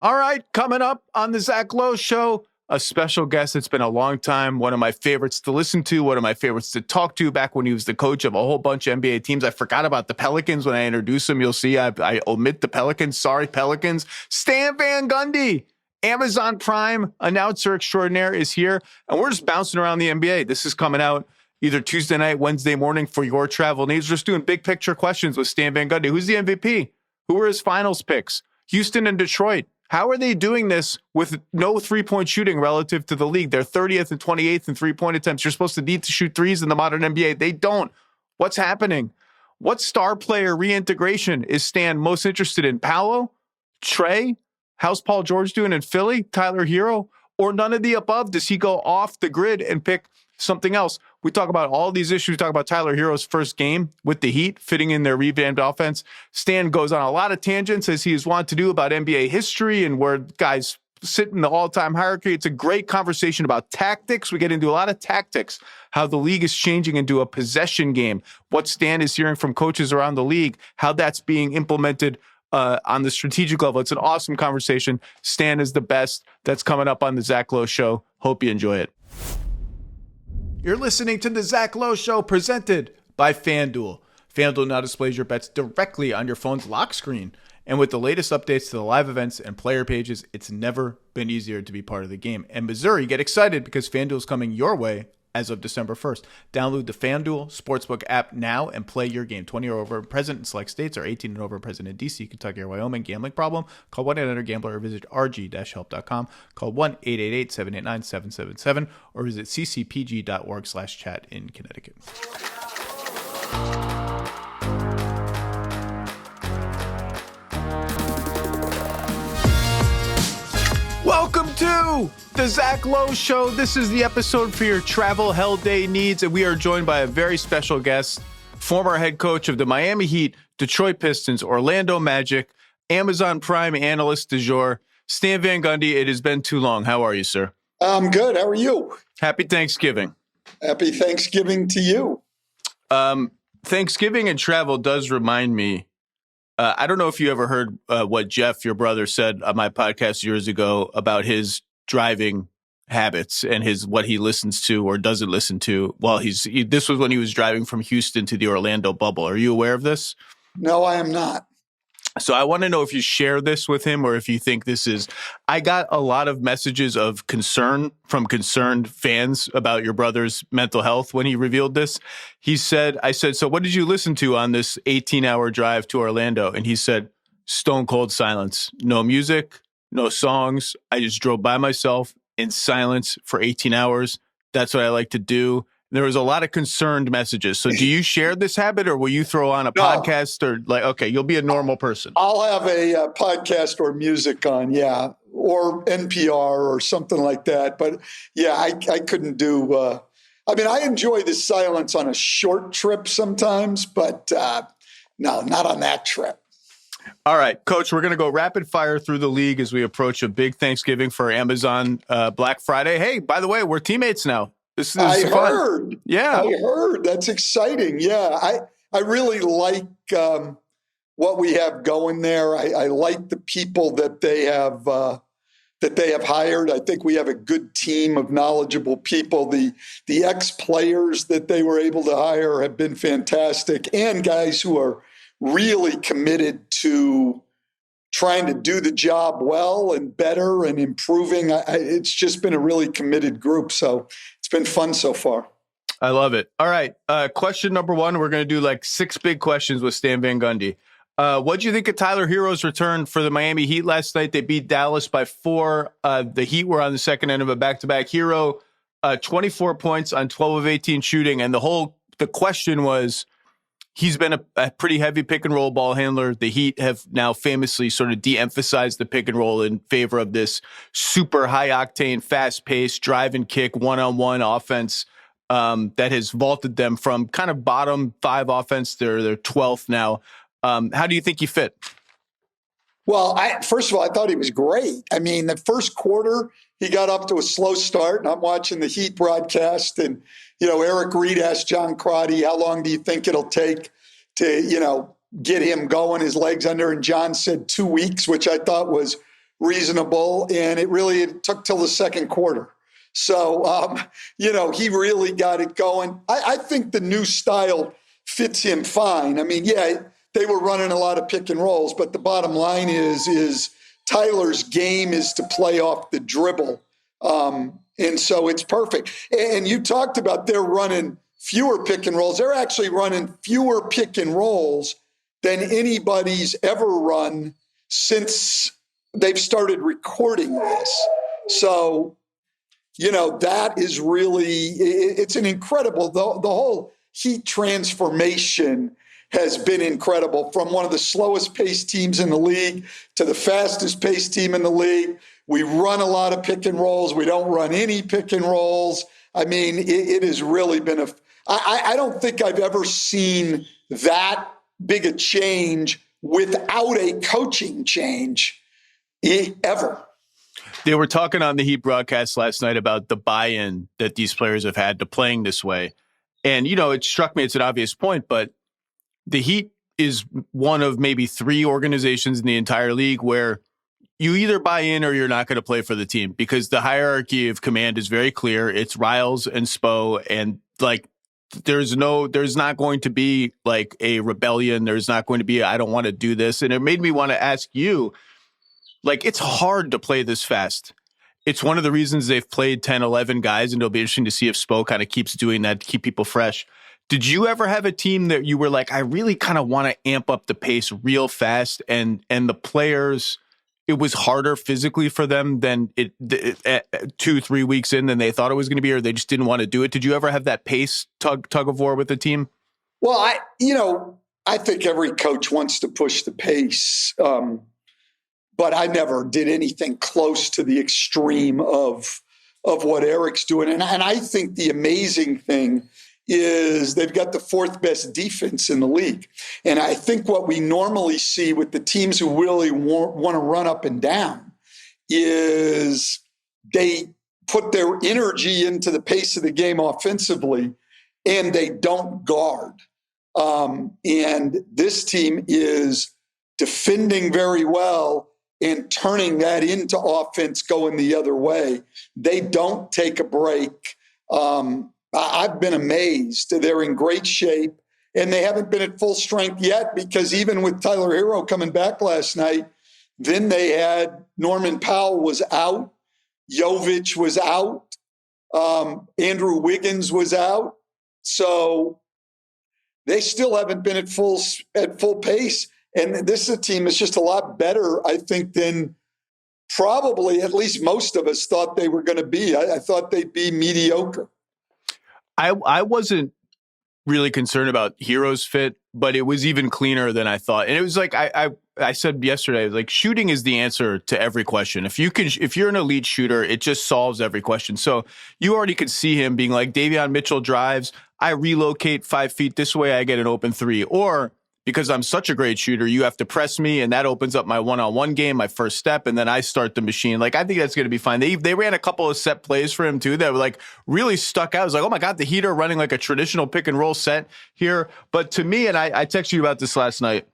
All right, coming up on the Zach Lowe Show, a special guest. It's been a long time. One of my favorites to listen to, one of my favorites to talk to back when he was the coach of a whole bunch of NBA teams. I forgot about the Pelicans when I introduced him. You'll see I omit the Pelicans. Sorry, Pelicans. Stan Van Gundy, Amazon Prime announcer extraordinaire, is here. And we're just bouncing around the NBA. This is coming out either Tuesday night, Wednesday morning for your travel needs. We're just doing big picture questions with Stan Van Gundy. Who's the MVP? Who were his finals picks? Houston and Detroit. How are they doing this with no three-point shooting relative to the league? They're 30th and 28th in three-point attempts. You're supposed to need to shoot threes in the modern NBA. They don't. What's happening? What star player reintegration is Stan most interested in? Paolo? Trae? How's Paul George doing in Philly? Tyler Herro? Or none of the above? Does he go off the grid and pick something else? We talk about all these issues. We talk about Tyler Herro's first game with the Heat, fitting in their revamped offense. Stan goes on a lot of tangents, as he is wont to do, about NBA history and where guys sit in the all-time hierarchy. It's a great conversation about tactics. We get into a lot of tactics, how the league is changing into a possession game, what Stan is hearing from coaches around the league, how that's being implemented on the strategic level. It's an awesome conversation. Stan is the best. That's coming up on the Zach Lowe Show. Hope you enjoy it. You're listening to the Zach Lowe Show, presented by FanDuel. FanDuel now displays your bets directly on your phone's lock screen. And with the latest updates to the live events and player pages, it's never been easier to be part of the game. And Missouri, get excited because FanDuel is coming your way as of December 1st. Download the FanDuel Sportsbook app now and play your game. 20 or over present in select states, or 18 and over present in D.C., Kentucky, or Wyoming. Gambling problem? Call 1-800-GAMBLER or visit rg-help.com. Call 1-888-789-777 or visit ccpg.org/chat in Connecticut. Welcome to the Zach Lowe Show. This is the episode for your travel hell day needs, and we are joined by a very special guest, former head coach of the Miami Heat, Detroit Pistons, Orlando Magic, Amazon Prime analyst du jour, Stan Van Gundy. It has been too long. How are you, sir? I'm good. How are you? Happy Thanksgiving. Happy Thanksgiving to you. Thanksgiving and travel does remind me. I don't know if you ever heard what Jeff, your brother, said on my podcast years ago about his driving habits and what he listens to or doesn't listen to while this was when he was driving from Houston to the Orlando bubble. Are you aware of this? No, I am not. So I want to know if you share this with him or if you think this is. I got a lot of messages of concern from concerned fans about your brother's mental health when he revealed this. I said, so what did you listen to on this 18-hour drive to Orlando? And he said, stone cold silence. No music, no songs. I just drove by myself in silence for 18 hours. That's what I like to do. There was a lot of concerned messages. So do you share this habit, or will you throw on a podcast, or okay, you'll be a normal person? I'll have a podcast or music on, yeah, or NPR or something like that. But yeah, I couldn't do, I enjoy the silence on a short trip sometimes, but no, not on that trip. All right, Coach, we're going to go rapid fire through the league as we approach a big Thanksgiving for Amazon Black Friday. Hey, by the way, we're teammates now. I heard. Yeah. I heard. That's exciting. Yeah. I really like what we have going there. I like the people that they have hired. I think we have a good team of knowledgeable people. The ex-players that they were able to hire have been fantastic, and guys who are really committed to trying to do the job well and better and improving. It's just been a really committed group. So it's been fun so far. I love it. All right. Question number one, we're going to do like 6 big questions with Stan Van Gundy. What do you think of Tyler Herro's return for the Miami Heat last night? They beat Dallas by 4. The Heat were on the second end of a back-to-back. Herro, 24 points on 12 of 18 shooting. And the question was, he's been a pretty heavy pick and roll ball handler. The Heat have now famously sort of de-emphasized the pick and roll in favor of this super high octane, fast paced drive and kick one-on-one offense that has vaulted them from kind of bottom 5 offense. They're 12th now. How do you think he fit? Well, first of all, I thought he was great. I mean, the first quarter, he got up to a slow start, and I'm watching the Heat broadcast, and Eric Reed asked John Crotty, how long do you think it'll take to, get him going, his legs under? And John said 2 weeks, which I thought was reasonable, and it took till the second quarter. So, he really got it going. I think the new style fits him fine. I mean, yeah, they were running a lot of pick and rolls, but the bottom line is Tyler's game is to play off the dribble. And so it's perfect. And you talked about they're running fewer pick and rolls. They're actually running fewer pick and rolls than anybody's ever run since they've started recording this. So, that is it's an incredible, the whole Heat transformation has been incredible, from one of the slowest paced teams in the league to the fastest paced team in the league. We run a lot of pick and rolls. We don't run any pick and rolls. I mean, it has really been I don't think I've ever seen that big a change without a coaching change ever. They were talking on the Heat broadcast last night about the buy-in that these players have had to playing this way. And, it struck me, it's an obvious point, but the Heat is one of maybe 3 organizations in the entire league where you either buy in or you're not going to play for the team, because the hierarchy of command is very clear. It's Riles and Spo, and there's not going to be like a rebellion. There's not going to be, I don't want to do this. And it made me want to ask you, it's hard to play this fast. It's one of the reasons they've played 10, 11 guys, and it'll be interesting to see if Spo kind of keeps doing that to keep people fresh. Did you ever have a team that you were like, I really kind of want to amp up the pace real fast, and the players, it was harder physically for them than 2-3 weeks in than they thought it was going to be, or they just didn't want to do it? Did you ever have that pace tug of war with the team? Well, I think every coach wants to push the pace. But I never did anything close to the extreme of what Eric's doing. And I think the amazing thing is they've got the 4th best defense in the league. And I think what we normally see with the teams who really want to run up and down is they put their energy into the pace of the game offensively, and they don't guard. And this team is defending very well and turning that into offense going the other way. They don't take a break. I've been amazed. They're in great shape, and they haven't been at full strength yet, because even with Tyler Herro coming back last night, then they had Norman Powell was out, Jovic was out, Andrew Wiggins was out. So they still haven't been at full pace. And this is a team that's just a lot better, I think, than probably at least most of us thought they were going to be. I thought they'd be mediocre. I wasn't really concerned about Herro's fit, but it was even cleaner than I thought. And it was like I said yesterday, like, shooting is the answer to every question. If you're an elite shooter, it just solves every question. So you already could see him being like, Davion Mitchell drives, I relocate 5 feet this way, I get an open 3. Or because I'm such a great shooter, you have to press me, and that opens up my one-on-one game, my first step, and then I start the machine. Like, I think that's going to be fine. They ran a couple of set plays for him too that were like really stuck out. I was like, oh my God, the Heat are running like a traditional pick and roll set here. But to me, and I texted you about this last night,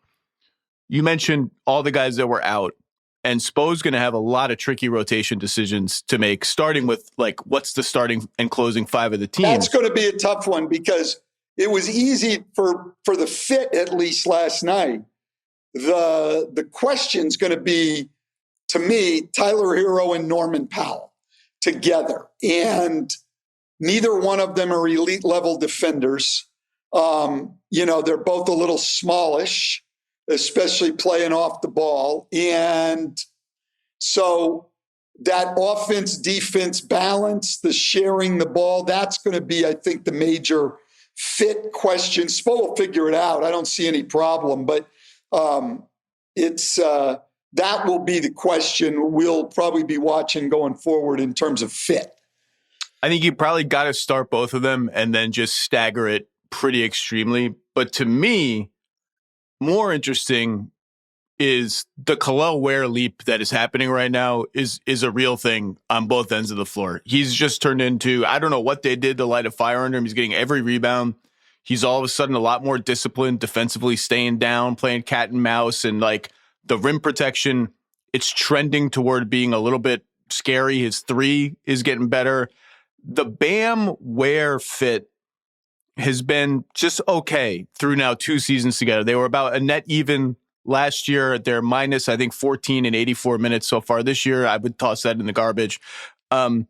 you mentioned all the guys that were out, and Spo's going to have a lot of tricky rotation decisions to make, starting with like, what's the starting and closing 5 of the team? That's going to be a tough one, because it was easy for the fit, at least last night. The question's going to be, to me, Tyler Herro and Norman Powell together. And neither one of them are elite level defenders. They're both a little smallish, especially playing off the ball. And so that offense, defense balance, the sharing the ball, that's going to be, I think, the major fit question. Spo will figure it out. I don't see any problem, but it's that will be the question we'll probably be watching going forward in terms of fit. I think you probably got to start both of them and then just stagger it pretty extremely. But to me, more interesting is the Khalil Ware leap that is happening right now is a real thing on both ends of the floor. He's just turned into, I don't know what they did to light a fire under him. He's getting every rebound. He's all of a sudden a lot more disciplined defensively, staying down, playing cat and mouse, and like the rim protection It's trending toward being a little bit scary. His three is getting better. The Bam Ware fit has been just okay through now 2 seasons together. They were about a net even last year. They're minus, I think, 14 in 84 minutes so far this year. I would toss that in the garbage. I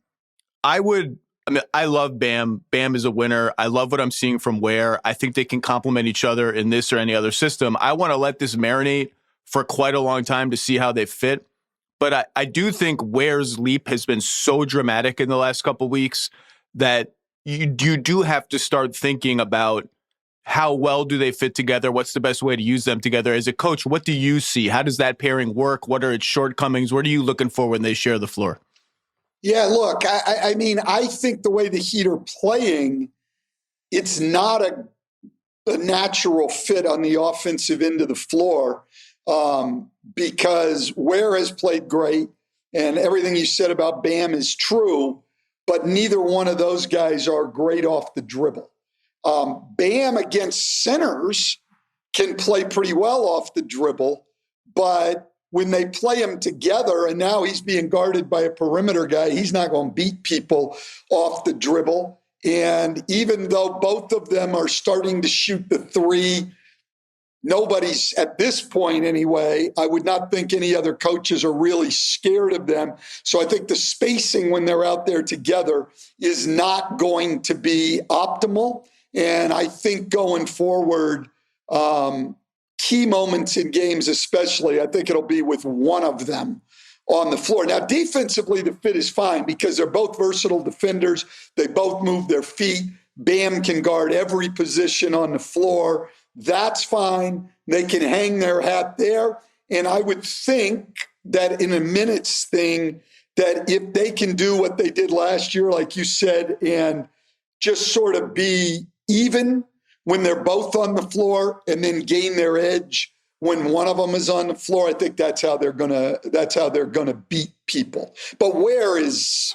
love Bam. Bam is a winner. I love what I'm seeing from Ware. I think they can complement each other in this or any other system. I want to let this marinate for quite a long time to see how they fit. But I do think Ware's leap has been so dramatic in the last couple of weeks that you do have to start thinking about how well do they fit together? What's the best way to use them together? As a coach, what do you see? How does that pairing work? What are its shortcomings? What are you looking for when they share the floor? Yeah, look, I mean, I think the way the Heat are playing, it's not a natural fit on the offensive end of the floor because Ware has played great and everything you said about Bam is true, but neither one of those guys are great off the dribble. Bam against centers can play pretty well off the dribble, but when they play him together and now he's being guarded by a perimeter guy, he's not going to beat people off the dribble. And even though both of them are starting to shoot the three, nobody's, at this point anyway, I would not think any other coaches are really scared of them. So I think the spacing when they're out there together is not going to be optimal. And I think going forward, key moments in games especially, I think it'll be with one of them on the floor. Now, defensively, the fit is fine because they're both versatile defenders. They both move their feet. Bam can guard every position on the floor. That's fine. They can hang their hat there. And I would think that in a minutes thing, that if they can do what they did last year, like you said, and just sort of be even when they're both on the floor and then gain their edge when one of them is on the floor, I think that's how they're gonna beat people. But Ware is,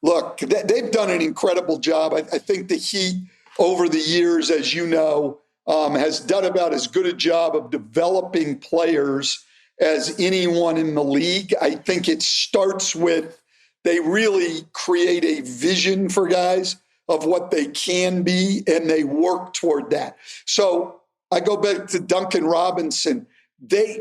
look, they've done an incredible job. I think the Heat over the years, as you know, has done about as good a job of developing players as anyone in the league. I think it starts with they really create a vision for guys of what they can be, and they work toward that. So I go back to Duncan Robinson.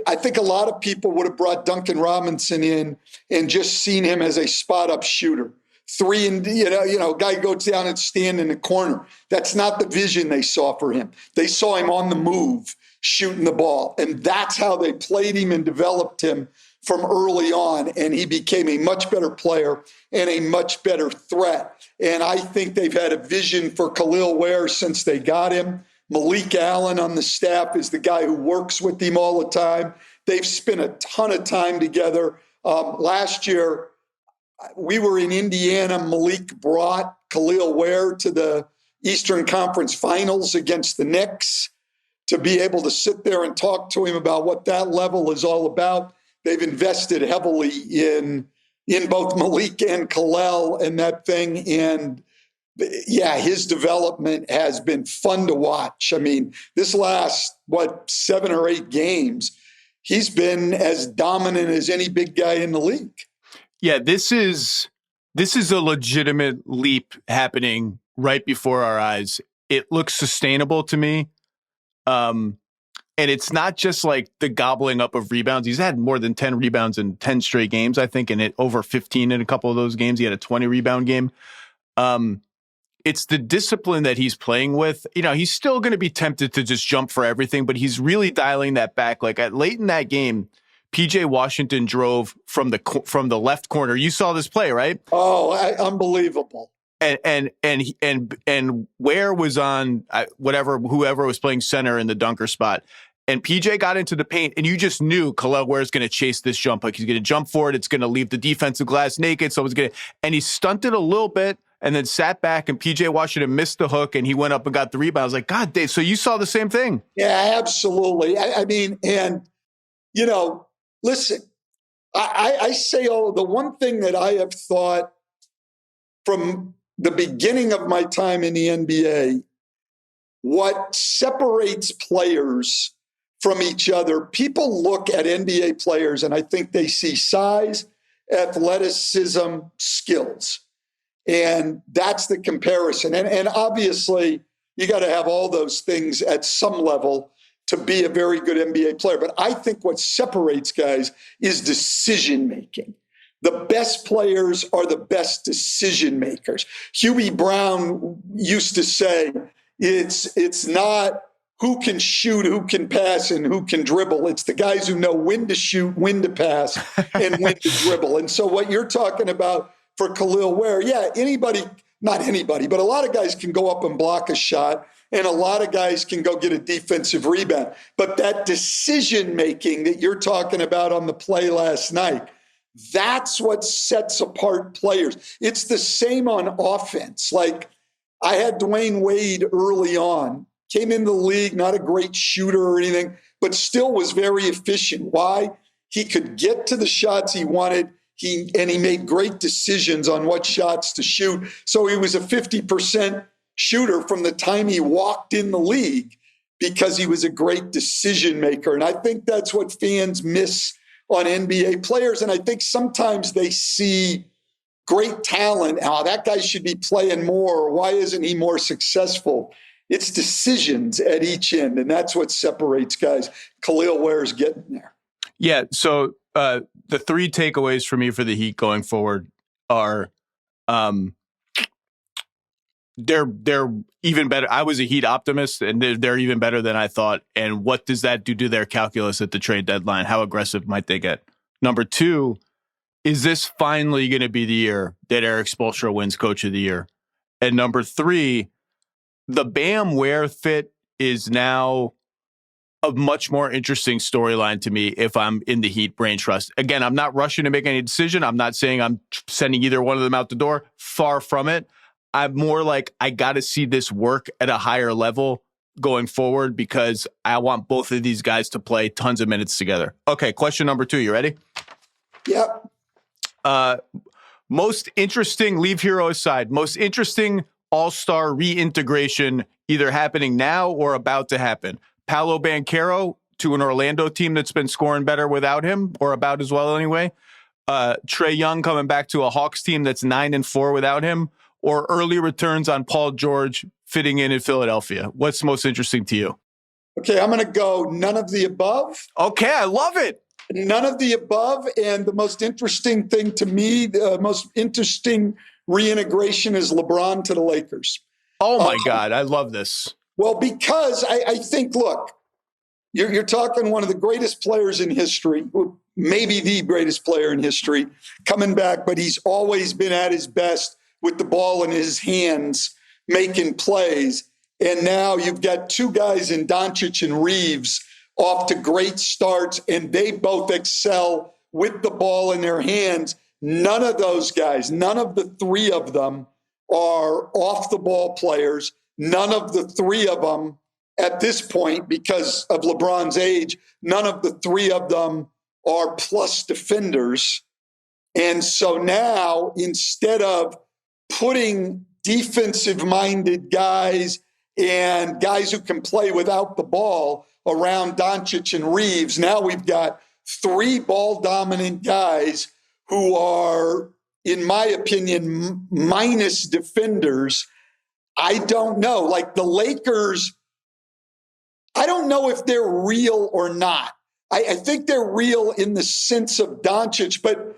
I think a lot of people would have brought Duncan Robinson in and just seen him as a spot-up shooter. Three and guy goes down and stand in the corner. That's not the vision they saw for him. They saw him on the move, shooting the ball, and that's how they played him and developed him from early on, and he became a much better player and a much better threat. And I think they've had a vision for Khalil Ware since they got him. Malik Allen on the staff is the guy who works with him all the time. They've spent a ton of time together. Last year, we were in Indiana. Malik brought Khalil Ware to the Eastern Conference Finals against the Knicks to be able to sit there and talk to him about what that level is all about. They've invested heavily in both Malik and Khalil and that thing. And yeah, his development has been fun to watch. I mean, this last, 7 or 8 games, he's been as dominant as any big guy in the league. Yeah, this is a legitimate leap happening right before our eyes. It looks sustainable to me. And it's not just like the gobbling up of rebounds. He's had more than 10 rebounds in 10 straight games, I think, and over 15 in a couple of those games. He had a 20 rebound game. It's the discipline that he's playing with. He's still going to be tempted to just jump for everything, but he's really dialing that back. Like late in that game, PJ Washington drove from the left corner. You saw this play, right? Oh, unbelievable. And Ware was on whoever was playing center in the dunker spot. And PJ got into the paint, and you just knew Khalil Ware is going to chase this jump. Like he's going to jump for it. It's going to leave the defensive glass naked. So and he stunted a little bit and then sat back, and PJ Washington missed the hook, and he went up and got the rebound. I was like, God, Dave, so you saw the same thing? Yeah, absolutely. I mean, and, listen, I say the one thing that I have thought from the beginning of my time in the NBA, what separates players from each other. People look at NBA players and I think they see size, athleticism, skills. And that's the comparison. And obviously, you got to have all those things at some level to be a very good NBA player. But I think what separates guys is decision making. The best players are the best decision makers. Hubie Brown used to say, it's not who can shoot, who can pass, and who can dribble. It's the guys who know when to shoot, when to pass, and when to dribble. And so what you're talking about for Khalil Ware, not anybody, but a lot of guys can go up and block a shot, and a lot of guys can go get a defensive rebound. But that decision-making that you're talking about on the play last night, that's what sets apart players. It's the same on offense. Like, I had Dwayne Wade early on, came in the league, not a great shooter or anything, but still was very efficient. Why? He could get to the shots he wanted. He made great decisions on what shots to shoot. So he was a 50% shooter from the time he walked in the league because he was a great decision maker. And I think that's what fans miss on NBA players. And I think sometimes they see great talent. Oh, that guy should be playing more. Or why isn't he more successful? It's decisions at each end. And that's what separates guys. Khalil Ware's getting there. Yeah. So the three takeaways for me for the Heat going forward are they're even better. I was a Heat optimist, and they're even better than I thought. And what does that do to their calculus at the trade deadline? How aggressive might they get? Number two, is this finally going to be the year that Eric Spoelstra wins Coach of the Year? And number three, the Bam Ware fit is now a much more interesting storyline to me if I'm in the Heat brain trust. Again, I'm not rushing to make any decision. I'm not saying I'm sending either one of them out the door. Far from it. I'm more like, I got to see this work at a higher level going forward because I want both of these guys to play tons of minutes together. Okay, question number 2. You ready? Yep. Most interesting, leave Herro aside, most interesting all-star reintegration either happening now or about to happen. Paolo Banchero to an Orlando team that's been scoring better without him, or about as well anyway. Trae Young coming back to a Hawks team that's 9-4 without him, or early returns on Paul George fitting in Philadelphia. What's most interesting to you? Okay, I'm going to go none of the above. Okay, I love it. None of the above. And the most interesting thing to me, the most interesting reintegration is LeBron to the Lakers. Oh, my God. I love this. Well, because I think, look, you're talking one of the greatest players in history, maybe the greatest player in history, coming back, but he's always been at his best with the ball in his hands, making plays. And now you've got two guys in Doncic and Reeves off to great starts, and they both excel with the ball in their hands. None of those guys, none of the three of them are off the ball players. None of the three of them at this point, because of LeBron's age, none of the three of them are plus defenders. And so now, instead of putting defensive-minded guys and guys who can play without the ball around Doncic and Reeves, now we've got three ball-dominant guys who are, in my opinion, minus defenders. I don't know. Like the Lakers, I don't know if they're real or not. I think they're real in the sense of Doncic, but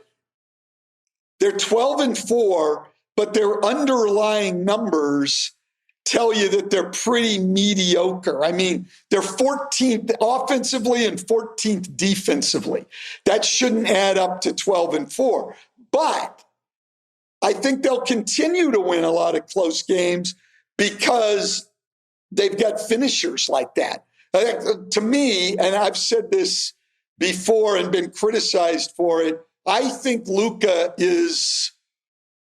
they're 12-4, but their underlying numbers tell you that they're pretty mediocre. I mean, they're 14th offensively and 14th defensively. That shouldn't add up to 12-4. But I think they'll continue to win a lot of close games because they've got finishers like that. To me, and I've said this before and been criticized for it, I think Luka is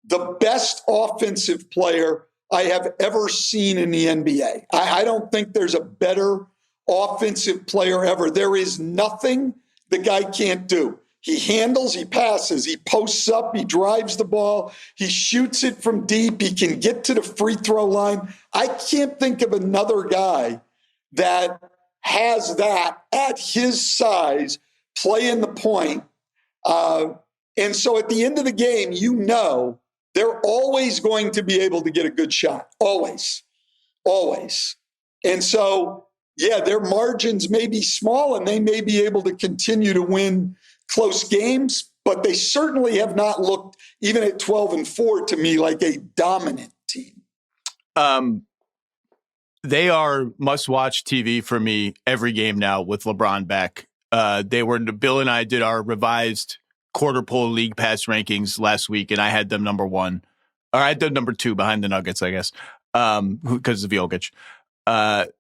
the best offensive player I have ever seen in the NBA. I don't think there's a better offensive player ever. There is nothing the guy can't do. He handles, he passes, he posts up, he drives the ball, he shoots it from deep, he can get to the free throw line. I can't think of another guy that has that at his size, playing the point. And so at the end of the game, they're always going to be able to get a good shot. Always. And so, yeah, their margins may be small and they may be able to continue to win close games, but they certainly have not looked, even at 12-4, to me, like a dominant team. They are must-watch TV for me every game now with LeBron back. Bill and I did our revised quarter pole league pass rankings last week, and I had them number 1. Or I had them number 2 behind the Nuggets, I guess, because of Jokic.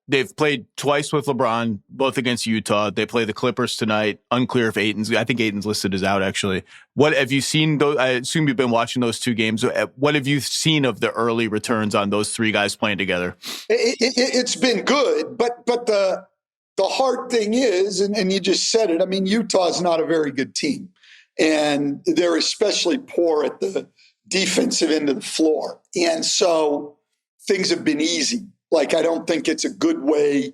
They've played twice with LeBron, both against Utah. They play the Clippers tonight. Unclear if I think Ayton's listed as out, actually. What have you seen? I assume you've been watching those 2 games. What have you seen of the early returns on those 3 guys playing together? It's been good, but the hard thing is, and you just said it, I mean, Utah's not a very good team, and they're especially poor at the defensive end of the floor. And so things have been easy. Like, I don't think it's a good way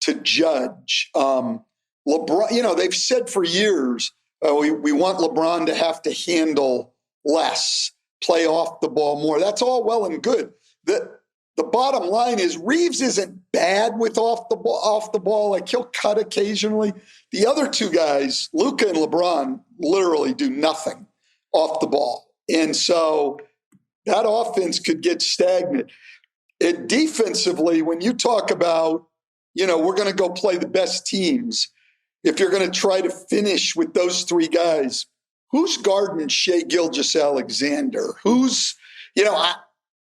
to judge. LeBron, they've said for years, we want LeBron to have to handle less, play off the ball more. That's all well and good. The bottom line is Reeves isn't bad with off the ball. Like, he'll cut occasionally. The other 2 guys, Luka and LeBron, literally do nothing off the ball. And so that offense could get stagnant. Defensively, when you talk about, we're going to go play the best teams, if you're going to try to finish with those 3 guys, who's guarding Shai Gilgeous-Alexander?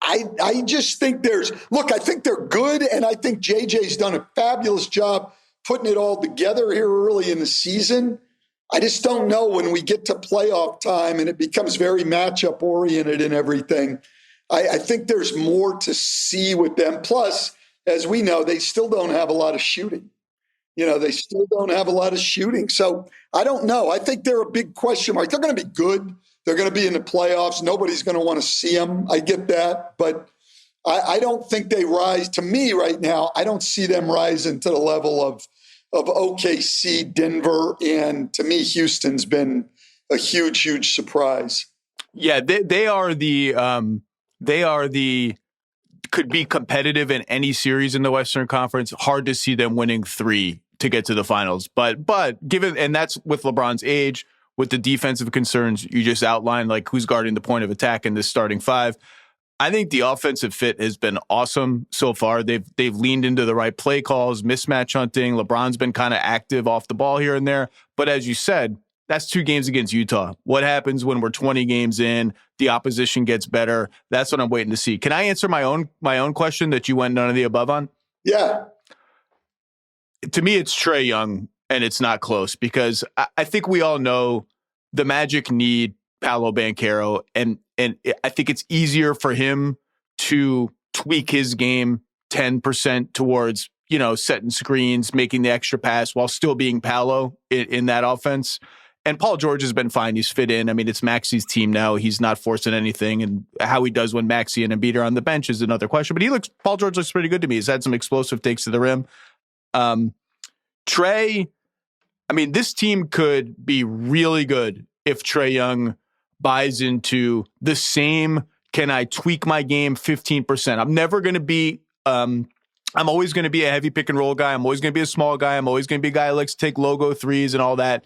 I just think I think they're good, and I think JJ's done a fabulous job putting it all together here early in the season. I just don't know when we get to playoff time and it becomes very matchup oriented and everything. I think there's more to see with them. Plus, as we know, they still don't have a lot of shooting. They still don't have a lot of shooting. So I don't know. I think they're a big question mark. They're going to be good. They're going to be in the playoffs. Nobody's going to want to see them. I get that. But I don't think they rise. To me right now, I don't see them rising to the level of OKC, Denver. And to me, Houston's been a huge, huge surprise. Yeah, could be competitive in any series in the Western Conference. Hard to see them winning 3 to get to the finals. But given, and that's with LeBron's age, with the defensive concerns you just outlined, like who's guarding the point of attack in this starting 5. I think the offensive fit has been awesome so far. They've leaned into the right play calls, mismatch hunting. LeBron's been kind of active off the ball here and there. But as you said, that's 2 games against Utah. What happens when we're 20 games in, the opposition gets better? That's what I'm waiting to see. Can I answer my own question that you went none of the above on? Yeah. To me, it's Trae Young, and it's not close, because I think we all know the Magic need Paolo Banchero, and I think it's easier for him to tweak his game 10% towards, setting screens, making the extra pass while still being Paolo in that offense. And Paul George has been fine. He's fit in. I mean, it's Maxi's team now. He's not forcing anything. And how he does when Maxi and Embiid are on the bench is another question. But Paul George looks pretty good to me. He's had some explosive takes to the rim. Trae, I mean, this team could be really good if Trae Young buys into the same, can I tweak my game 15%? I'm never going to be, I'm always going to be a heavy pick and roll guy. I'm always going to be a small guy. I'm always going to be a guy who likes to take logo threes and all that.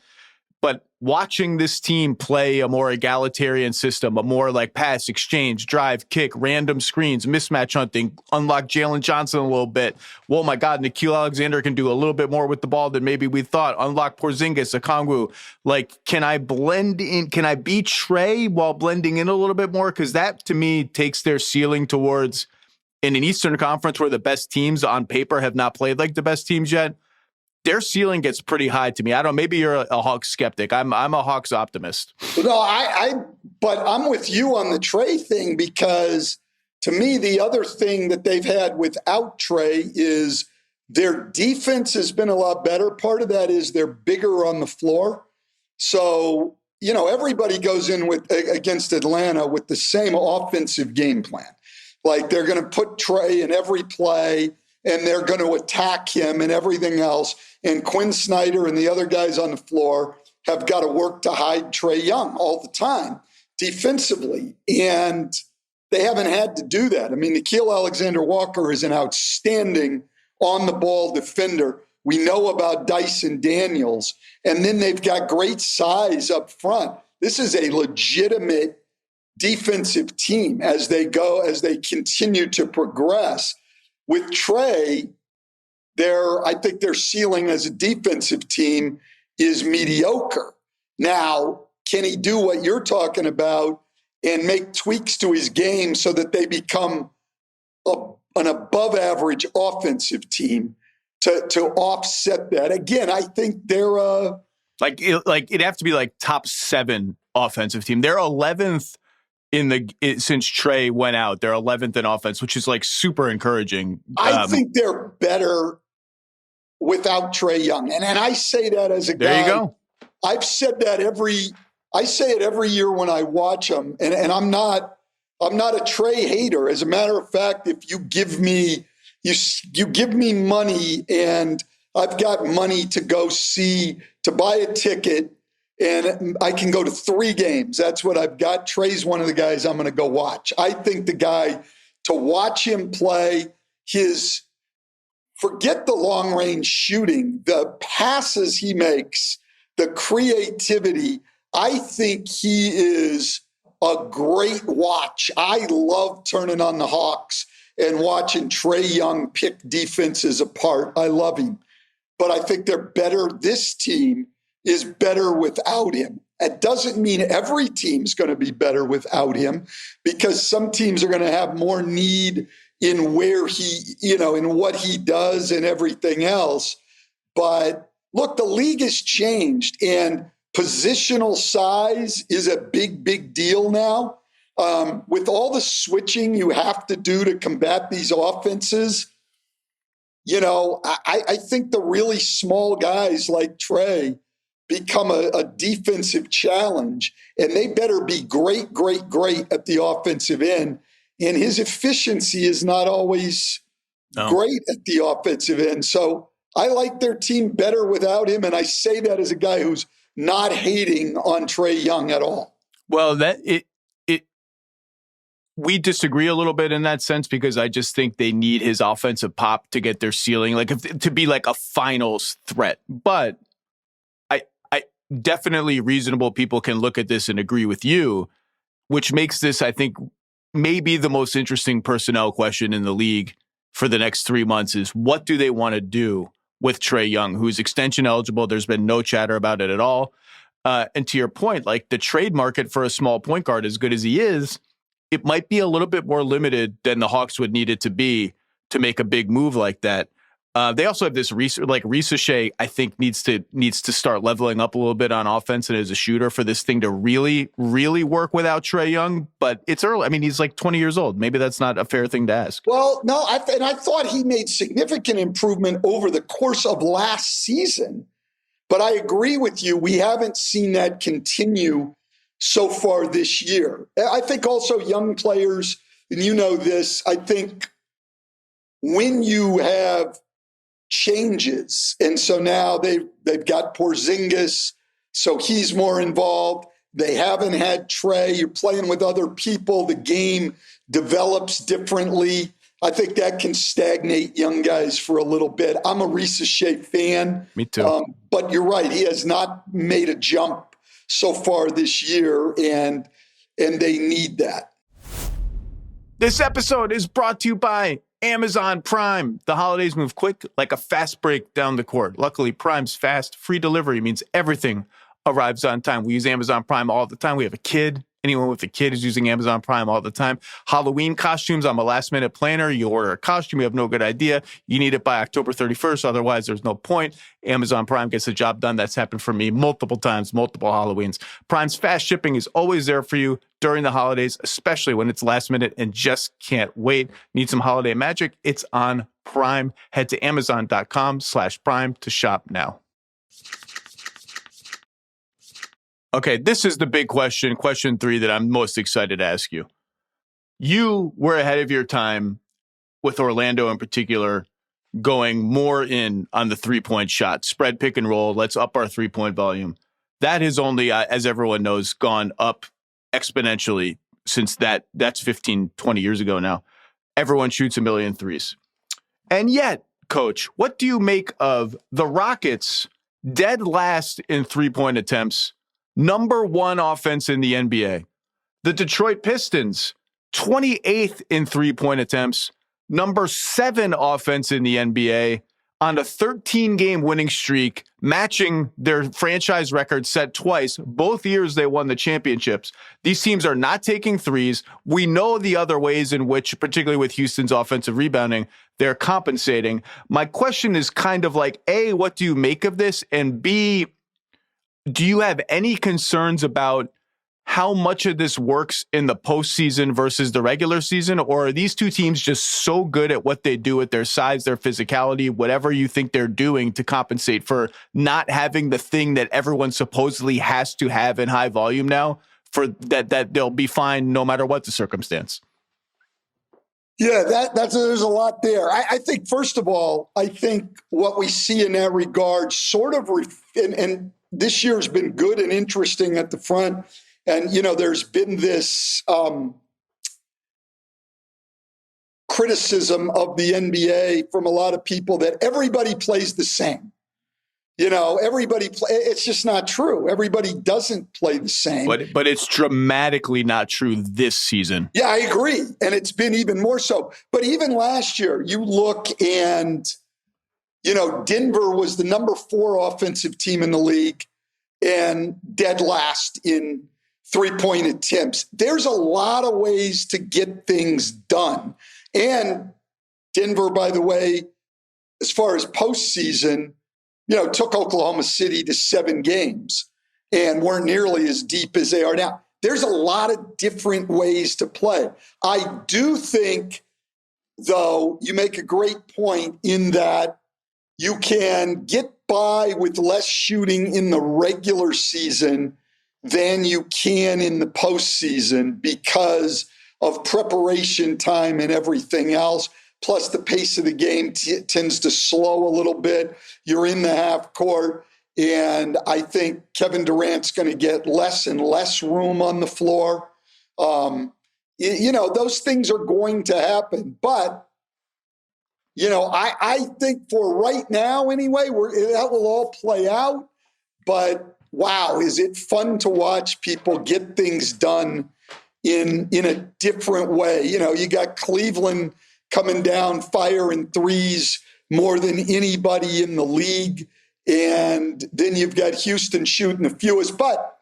But watching this team play a more egalitarian system, a more like pass, exchange, drive, kick, random screens, mismatch hunting, unlock Jalen Johnson a little bit. Well, my God, Nikola Alexander can do a little bit more with the ball than maybe we thought. Unlock Porzingis, Okongwu. Like, can I blend in? Can I beat Trae while blending in a little bit more? Because that, to me, takes their ceiling towards, in an Eastern Conference where the best teams on paper have not played like the best teams yet, their ceiling gets pretty high to me. I don't. Maybe you're a Hawks skeptic. I'm a Hawks optimist. No, but I'm with you on the Trae thing, because to me the other thing that they've had without Trae is their defense has been a lot better. Part of that is they're bigger on the floor. So everybody goes in against Atlanta with the same offensive game plan. Like, they're going to put Trae in every play. and they're going to attack him and everything else. And Quinn Snyder and the other guys on the floor have got to work to hide Trae Young all the time defensively. And they haven't had to do that. I mean, Nickeil Alexander-Walker is an outstanding on-the-ball defender. We know about Dyson Daniels. And then they've got great size up front. This is a legitimate defensive team as they continue to progress. With Trae, I think their ceiling as a defensive team is mediocre. Now, can he do what you're talking about and make tweaks to his game so that they become an above-average offensive team to offset that? Again, I think they're it'd have to be like top 7 offensive team. They're 11th since Trae went out. They're 11th in offense, which is like super encouraging. I think they're better without Trae Young, and I say that as a guy. There you go. I've said that I say it every year when I watch them, and I'm not a Trae hater. As a matter of fact, if you give me money, and I've got money to buy a ticket, and I can go to 3 games. That's what I've got. Trae's one of the guys I'm going to go watch. I think the guy, to watch him play, forget the long-range shooting, the passes he makes, the creativity, I think he is a great watch. I love turning on the Hawks and watching Trae Young pick defenses apart. I love him. But I think they're better. This team is better without him. It doesn't mean every team's going to be better without him, because some teams are going to have more need in where in what he does and everything else. But look, the league has changed, and positional size is a big, big deal now. With all the switching you have to do to combat these offenses, I think the really small guys like Trae become a defensive challenge, and they better be great, great, great at the offensive end. And his efficiency is not always great at the offensive end. So I like their team better without him, and I say that as a guy who's not hating on Trae Young at all. Well, we disagree a little bit in that sense, because I just think they need his offensive pop to get their ceiling, to be like a finals threat. But I definitely reasonable people can look at this and agree with you, which makes this, I think, maybe the most interesting personnel question in the league for the next 3 months is, what do they want to do with Trae Young, who's extension eligible? There's been no chatter about it at all. And to your point, like the trade market for a small point guard, as good as he is, it might be a little bit more limited than the Hawks would need it to be to make a big move like that. They also have this Risa Shea, I think needs to start leveling up a little bit on offense and as a shooter for this thing to really, really work without Trae Young. But it's early. I mean, he's like 20 years old. Maybe that's not a fair thing to ask. Well, no, I thought he made significant improvement over the course of last season. But I agree with you. We haven't seen that continue so far this year. I think also young players, and you know this, I think when you have changes, and so now they've got Porzingis, so he's more involved. They haven't had Trae. You're playing with other people. The game develops differently. I think that can stagnate young guys for a little bit. I'm a Risa Shea fan. Me too. But you're right. He has not made a jump so far this year, and they need that. This episode is brought to you by Amazon Prime. The holidays move quick, like a fast break down the court. Luckily, Prime's fast, free delivery means everything arrives on time. We use Amazon Prime all the time. We have a kid. Anyone with a kid is using Amazon Prime all the time. Halloween costumes, I'm a last-minute planner. You order a costume, you have no good idea. You need it by October 31st, otherwise there's no point. Amazon Prime gets the job done. That's happened for me multiple times, multiple Halloweens. Prime's fast shipping is always there for you during the holidays, especially when it's last minute and just can't wait. Need some holiday magic? It's on Prime. Head to amazon.com/prime to shop now. Okay, this is the big question, question 3 that I'm most excited to ask you. You were ahead of your time with Orlando in particular going more in on the 3-point shot, spread pick and roll. Let's up our 3-point volume. That has only, as everyone knows, gone up exponentially since that's 15, 20 years ago now. Everyone shoots a million threes. And yet, Coach, what do you make of the Rockets dead last in 3-point attempts, number 1 offense in the NBA? The Detroit Pistons, 28th in 3-point attempts, number 7 offense in the NBA, on a 13-game winning streak, matching their franchise record set twice. Both years they won the championships. These teams are not taking threes. We know the other ways in which, particularly with Houston's offensive rebounding, they're compensating. My question is kind of like, A, what do you make of this? And B, do you have any concerns about how much of this works in the postseason versus the regular season? Or are these two teams just so good at what they do with their size, their physicality, whatever you think they're doing to compensate for not having the thing that everyone supposedly has to have in high volume now, for that they'll be fine no matter what the circumstance? Yeah, there's a lot there. I think, first of all, I think what we see in that regard sort of, and this year's been good and interesting at the front. And, there's been this criticism of the NBA from a lot of people that everybody plays the same. It's just not true. Everybody doesn't play the same. But it's dramatically not true this season. Yeah, I agree. And it's been even more so. But even last year, you look and, Denver was the number 4 offensive team in the league and dead last in 3-point attempts. There's a lot of ways to get things done. And Denver, by the way, as far as postseason, took Oklahoma City to 7 games and weren't nearly as deep as they are now. There's a lot of different ways to play. I do think, though, you make a great point in that you can get by with less shooting in the regular season than you can in the postseason because of preparation time and everything else. Plus, the pace of the game tends to slow a little bit. You're in the half court, and I think Kevin Durant's going to get less and less room on the floor. Those things are going to happen. But, I think for right now anyway, that will all play out. But wow, is it fun to watch people get things done in a different way. You got Cleveland coming down firing threes more than anybody in the league. And then you've got Houston shooting the fewest, but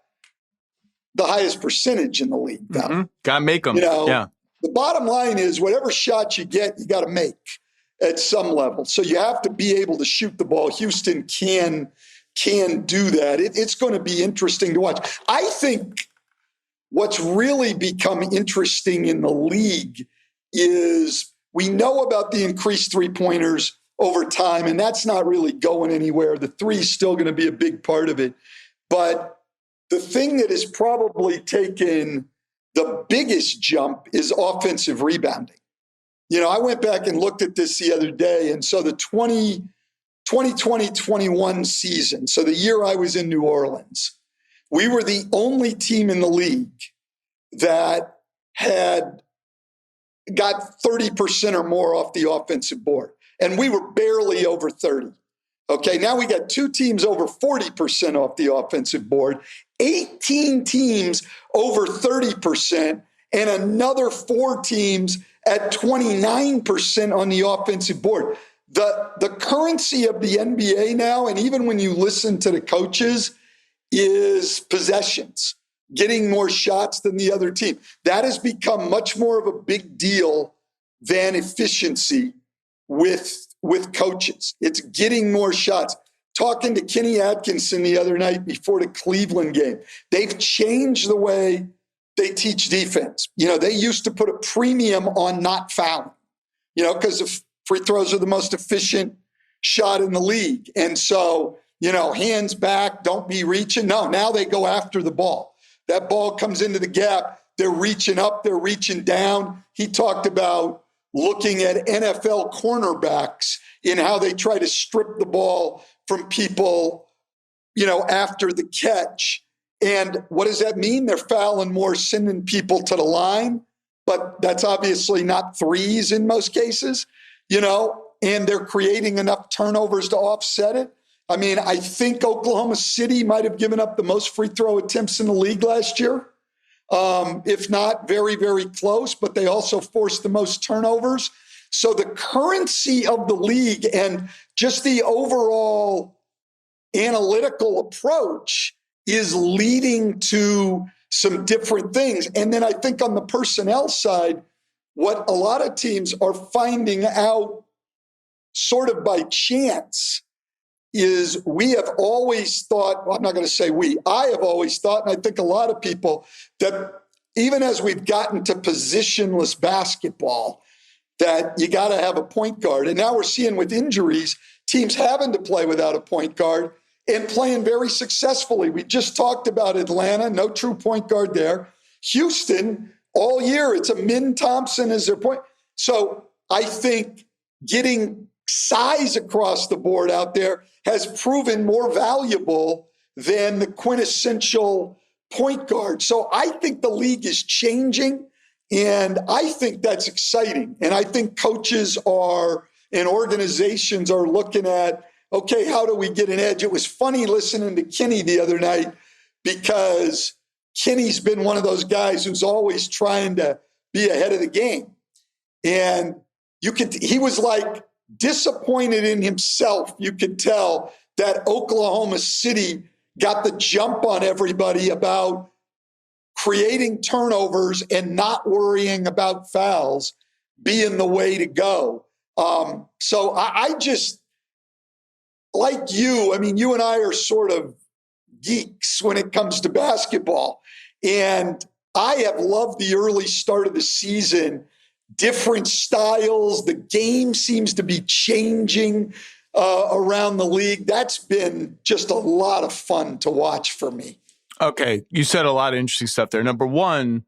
the highest percentage in the league. Mm-hmm. Got to make them. Yeah. The bottom line is whatever shot you get, you got to make at some level. So you have to be able to shoot the ball. Houston can do that. It's going to be interesting to watch. I think what's really become interesting in the league is we know about the increased three-pointers over time, and that's not really going anywhere. The three is still going to be a big part of it. But the thing that has probably taken the biggest jump is offensive rebounding. I went back and looked at this the other day, and so the 2020-21 season, so the year I was in New Orleans, we were the only team in the league that had got 30% or more off the offensive board. And we were barely over 30. Okay, now we got 2 teams over 40% off the offensive board, 18 teams over 30%, and another 4 teams at 29% on the offensive board. The currency of the NBA now, and even when you listen to the coaches, is possessions, getting more shots than the other team. That has become much more of a big deal than efficiency with coaches. It's getting more shots. Talking to Kenny Atkinson the other night before the Cleveland game, they've changed the way they teach defense. They used to put a premium on not fouling, because the free throws are the most efficient shot in the league. And so, hands back, don't be reaching. No, now they go after the ball. That ball comes into the gap. They're reaching up, they're reaching down. He talked about looking at NFL cornerbacks in how they try to strip the ball from people, after the catch. And what does that mean? They're fouling more, sending people to the line, but that's obviously not threes in most cases, and they're creating enough turnovers to offset it. I mean, I think Oklahoma City might have given up the most free throw attempts in the league last year, if not very, very close, but they also forced the most turnovers. So the currency of the league and just the overall analytical approach is leading to some different things. And then I think on the personnel side, what a lot of teams are finding out sort of by chance is we have always thought, well, I'm not going to say we, I have always thought, and I think a lot of people, that even as we've gotten to positionless basketball, that you got to have a point guard. And now we're seeing with injuries, teams having to play without a point guard and playing very successfully. We just talked about Atlanta, no true point guard there. Houston, all year, it's a Min Thompson as their point. So I think getting size across the board out there has proven more valuable than the quintessential point guard. So I think the league is changing, and I think that's exciting. And I think coaches and organizations are looking at, okay, how do we get an edge? It was funny listening to Kenny the other night because Kenny's been one of those guys who's always trying to be ahead of the game. And he was like disappointed in himself. You could tell that Oklahoma City got the jump on everybody about creating turnovers and not worrying about fouls being the way to go. So I just, like you, I mean, you and I are sort of geeks when it comes to basketball. And I have loved the early start of the season, different styles. The game seems to be changing around the league. That's been just a lot of fun to watch for me. Okay, you said a lot of interesting stuff there. Number one,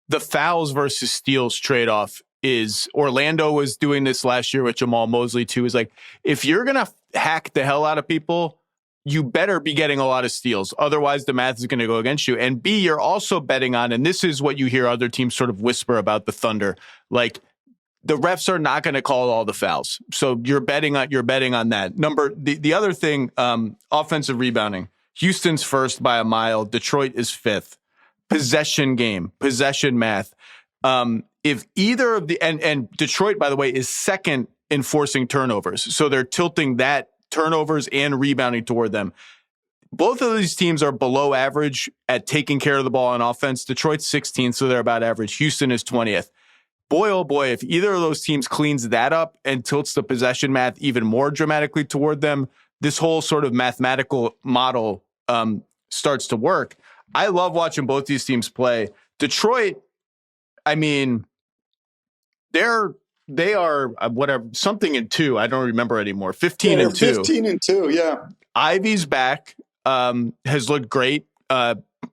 the fouls versus steals trade-off is, Orlando was doing this last year with Jamal Mosley too, is like, if you're going to hack the hell out of people, you better be getting a lot of steals. Otherwise, the math is going to go against you. And B, you're also betting on, and this is what you hear other teams sort of whisper about the Thunder, like the refs are not going to call all the fouls. So you're betting on that. The other thing, offensive rebounding. Houston's first by a mile. Detroit is fifth. Possession game, possession math. If either of the, and Detroit, by the way, is second in forcing turnovers. So they're tilting that turnovers and rebounding toward them. Both of these teams are below average at taking care of the ball on offense. Detroit's 16th, so they're about average. Houston is 20th. Boy, oh boy, if either of those teams cleans that up and tilts the possession math even more dramatically toward them, this whole sort of mathematical model starts to work. I love watching both these teams play. Detroit, I mean, they are whatever, something in 2. I don't remember anymore. 15 and 2. 15 and 2, yeah. Ivy's back, has looked great.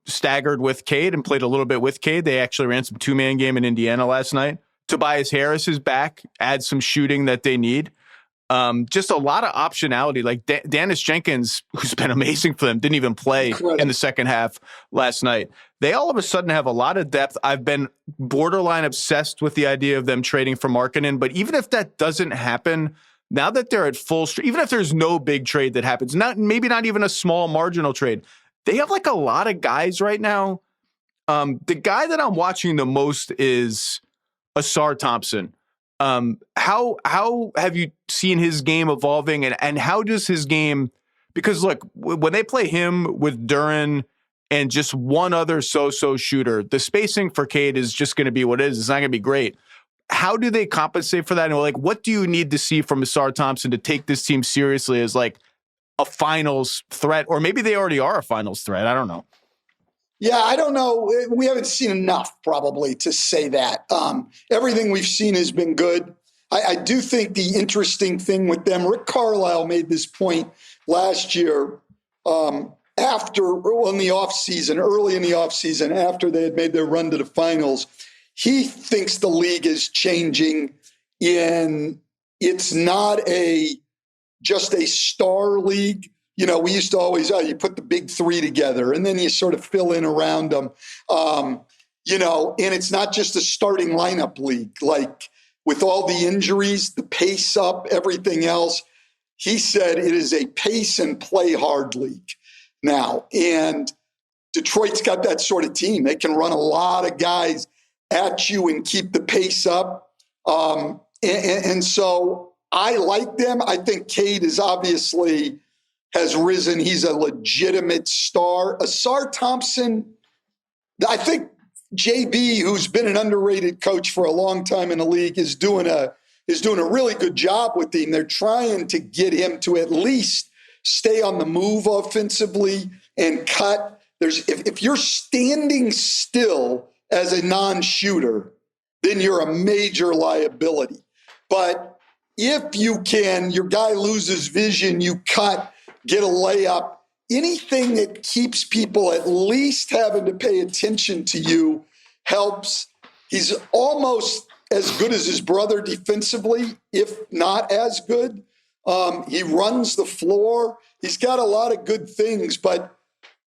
Staggered with Cade and played a little bit with Cade. They actually ran some 2-man game in Indiana last night. Tobias Harris is back, adds some shooting that they need. Just a lot of optionality. Like Dennis Jenkins, who's been amazing for them, didn't even play in the second half last night. They all of a sudden have a lot of depth. I've been borderline obsessed with the idea of them trading for Markkanen, but even if that doesn't happen, now that they're at full strength, even if there's no big trade that happens, maybe not even a small marginal trade, they have like a lot of guys right now. The guy that I'm watching the most is Asar Thompson. How have you seen his game evolving, and how does his game, because look, when they play him with Duren and just one other so-so shooter, the spacing for Cade is just going to be what it is. It's not going to be great. How do they compensate for that? And like, what do you need to see from Asar Thompson to take this team seriously as like a finals threat? Or maybe they already are a finals threat. I don't know. Yeah, I don't know. We haven't seen enough probably to say that. Everything we've seen has been good. I do think the interesting thing with them, Rick Carlisle made this point last year early in the offseason, after they had made their run to the finals. He thinks the league is changing in it's not just a star league. We used to always, you put the big three together and then you sort of fill in around them. And it's not just a starting lineup league. Like with all the injuries, the pace up, everything else, he said it is a pace and play hard league now. And Detroit's got that sort of team. They can run a lot of guys at you and keep the pace up. And so I like them. I think Cade is obviously has risen. He's a legitimate star. Asar Thompson, I think JB, who's been an underrated coach for a long time in the league, is doing a really good job with him. They're trying to get him to at least stay on the move offensively and cut. If you're standing still as a non-shooter, then you're a major liability. But if you can, your guy loses vision, you cut, get a layup, anything that keeps people at least having to pay attention to you helps. He's almost as good as his brother defensively, if not as good. He runs the floor. He's got a lot of good things, but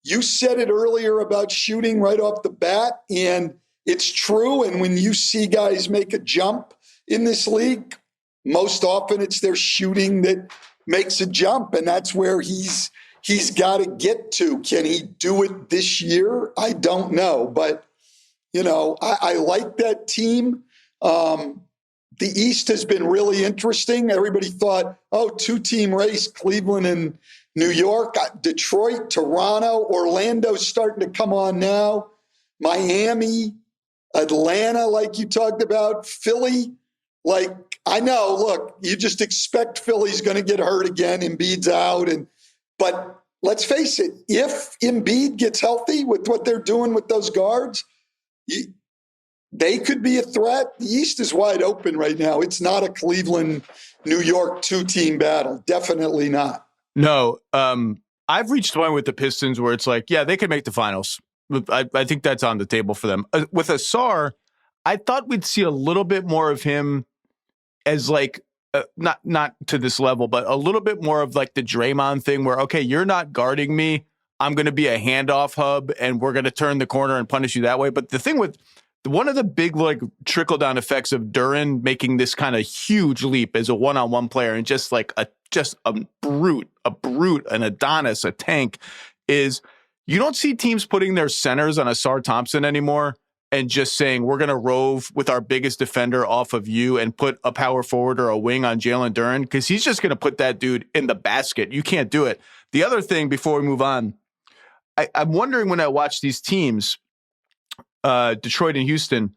you said it earlier about shooting right off the bat, and it's true. And when you see guys make a jump in this league, most often it's their shooting that makes a jump, and that's where he's got to get to. Can he do it this year? I don't know, but I like that team. The East has been really interesting. Everybody thought, two-team race, Cleveland and New York, Detroit, Toronto, Orlando's starting to come on now, Miami, Atlanta, like you talked about, Philly. Like, I know, look, you just expect Philly's going to get hurt again, Embiid's out, but let's face it, if Embiid gets healthy with what they're doing with those guards, they could be a threat. The East is wide open right now. It's not a Cleveland, New York two-team battle. Definitely not. No, I've reached the point with the Pistons where it's like, yeah, they could make the finals. I think that's on the table for them. With Asar, I thought we'd see a little bit more of him as like, not to this level, but a little bit more of like the Draymond thing where, okay, you're not guarding me. I'm going to be a handoff hub and we're going to turn the corner and punish you that way. But the thing with one of the big like trickle down effects of Duren making this kind of huge leap as a one-on-one player and just a brute, an Adonis, a tank is you don't see teams putting their centers on Asar Thompson anymore and just saying, we're going to rove with our biggest defender off of you and put a power forward or a wing on Jalen Duren, because he's just going to put that dude in the basket. You can't do it. The other thing before we move on, I'm wondering when I watch these teams, Detroit and Houston,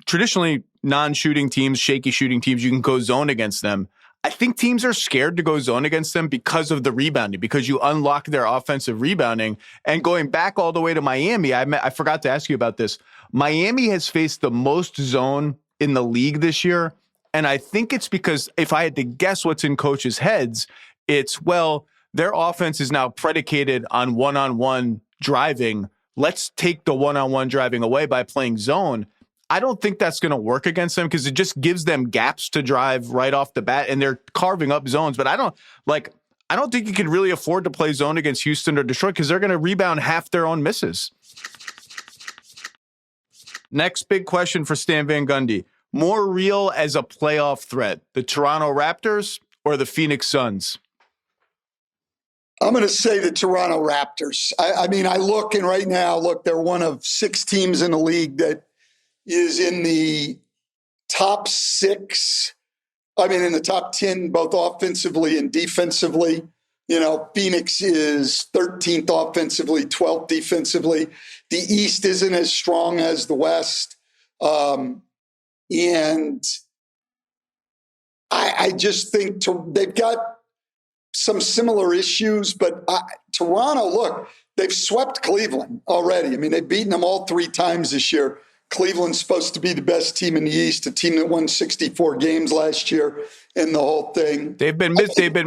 traditionally non-shooting teams, shaky shooting teams, you can go zone against them. I think teams are scared to go zone against them because of the rebounding, because you unlock their offensive rebounding. And going back all the way to Miami, I forgot to ask you about this. Miami has faced the most zone in the league this year. And I think it's because if I had to guess what's in coaches' heads, it's, well, their offense is now predicated on one-on-one driving. Let's take the one-on-one driving away by playing zone. I don't think that's going to work against them because it just gives them gaps to drive right off the bat, and they're carving up zones. But I don't think you can really afford to play zone against Houston or Detroit because they're going to rebound half their own misses. Next big question for Stan Van Gundy. More real as a playoff threat, the Toronto Raptors or the Phoenix Suns? I'm going to say the Toronto Raptors. I mean, I look, and right now, they're one of 6 teams in the league that is in the top 6. I mean, in the top 10, both offensively and defensively. Phoenix is 13th offensively, 12th defensively. The East isn't as strong as the West. And I just think they've got some similar issues, but Toronto, look, they've swept Cleveland already. I mean, they've beaten them all 3 times this year. Cleveland's supposed to be the best team in the East, a team that won 64 games last year in the whole thing. They've been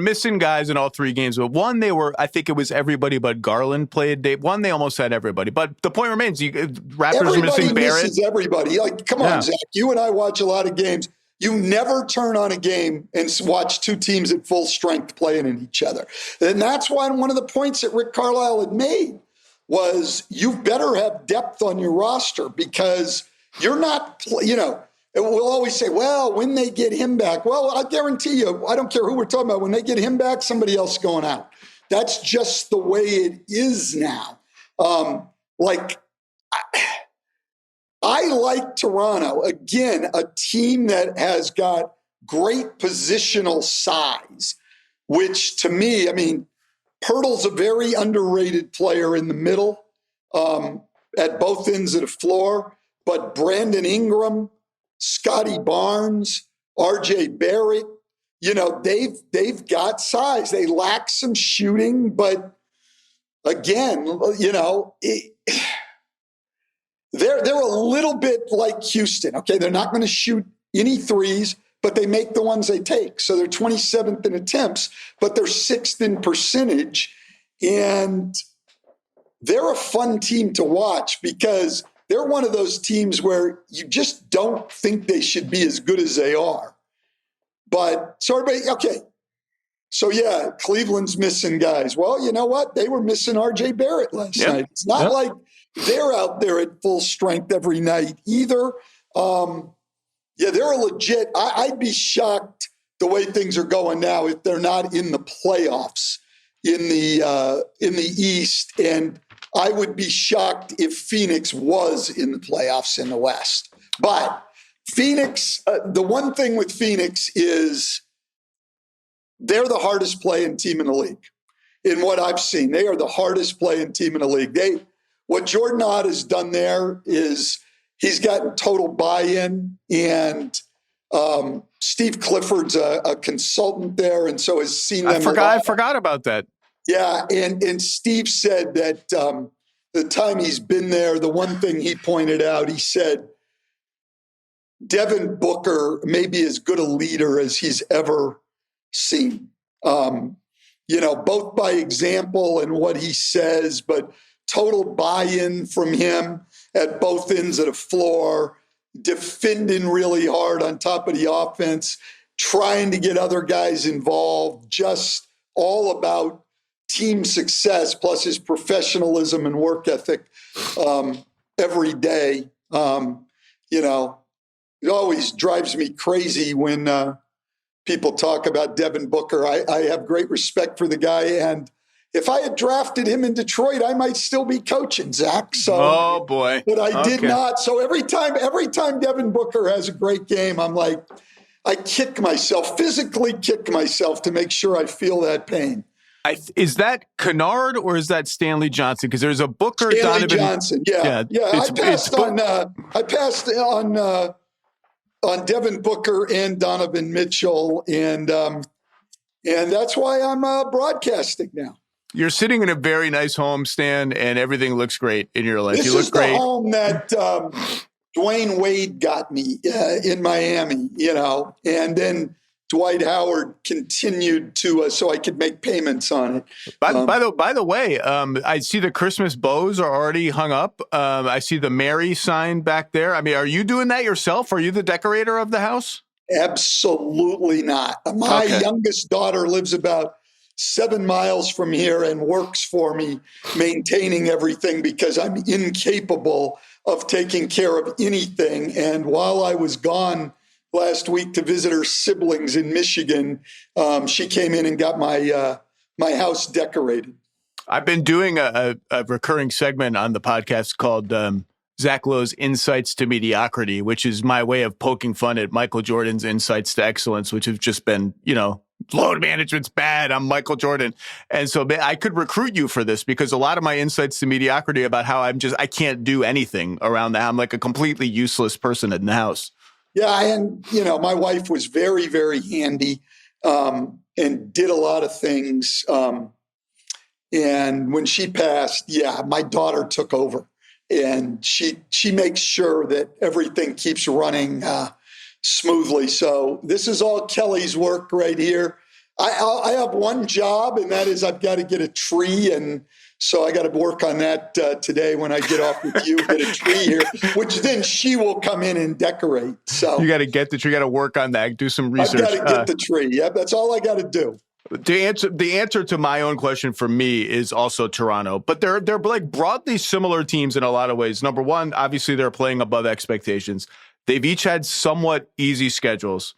missing guys in all 3 games, but one I think it was everybody but Garland played. They almost had everybody. But the point remains, Raptors are missing Barrett. Misses everybody. Come on, Zach. You and I watch a lot of games. You never turn on a game and watch two teams at full strength playing in each other. And that's why one of the points that Rick Carlisle had made was you better have depth on your roster because you're not, we'll always say, well, when they get him back, well, I guarantee you, I don't care who we're talking about, when they get him back, somebody else going out. That's just the way it is now. I like Toronto. Again, a team that has got great positional size, which to me, I mean, Pirtle's a very underrated player in the middle at both ends of the floor, but Brandon Ingram, Scotty Barnes, RJ Barrett, they've got size. They lack some shooting, but again, they're a little bit like Houston. Okay, they're not going to shoot any threes, but they make the ones they take. So they're 27th in attempts, but they're 6th in percentage. And they're a fun team to watch because they're one of those teams where you just don't think they should be as good as they are. But so everybody, okay. So yeah, Cleveland's missing guys. Well, you know what? They were missing RJ Barrett last night. It's not like they're out there at full strength every night either. They're a legit. I'd be shocked the way things are going now if they're not in the playoffs in the East, and I would be shocked if Phoenix was in the playoffs in the West. But Phoenix, the one thing with Phoenix is they're the hardest playing team in the league. In what I've seen, they are the hardest playing team in the league. What Jordan Ott has done there is he's gotten total buy-in, and Steve Clifford's a consultant there, and so has seen them. I forgot about that. Yeah, and Steve said that the time he's been there, the one thing he pointed out, he said, Devin Booker may be as good a leader as he's ever seen. Both by example and what he says, but total buy-in from him at both ends of the floor, defending really hard on top of the offense, trying to get other guys involved, just all about team success, plus his professionalism and work ethic every day. It always drives me crazy when people talk about Devin Booker. I have great respect for the guy, and if I had drafted him in Detroit, I might still be coaching, Zach. So, oh boy, but I did not. So every time Devin Booker has a great game, I'm like, I physically kick myself to make sure I feel that pain. Is that Kennard or is that Stanley Johnson? Because there's a Booker, Stanley Donovan Johnson. Yeah. I passed on Devin Booker and Donovan Mitchell, and that's why I'm broadcasting now. You're sitting in a very nice home, Stan, and everything looks great in your life. This you look is the great. home that Dwayne Wade got me in Miami, and then Dwight Howard continued to so I could make payments on it. By the way, I see the Christmas bows are already hung up. I see the Mary sign back there. I mean, are you doing that yourself? Are you the decorator of the house? Absolutely not. My youngest daughter lives about 7 miles from here and works for me, maintaining everything because I'm incapable of taking care of anything. And while I was gone last week to visit her siblings in Michigan, she came in and got my house decorated. I've been doing a recurring segment on the podcast called Zach Lowe's Insights to Mediocrity, which is my way of poking fun at Michael Jordan's insights to excellence, which have just been, load management's bad. I'm Michael Jordan. And so I could recruit you for this because a lot of my insights to mediocrity about how I can't do anything around that. I'm like a completely useless person in the house. Yeah. And, my wife was very, very handy and did a lot of things. And when she passed, my daughter took over. And she makes sure that everything keeps running smoothly. So this is all Kelly's work right here. I have one job, and that is I've got to get a tree and So I got to work on that today when I get off with you, get a tree here, which then she will come in and decorate. So you got to get the tree. You got to work on that. Do some research. I've got to get the tree. Yeah, that's all I got to do. The answer to my own question for me is also Toronto, but they're like broadly similar teams in a lot of ways. Number one, obviously they're playing above expectations. They've each had somewhat easy schedules.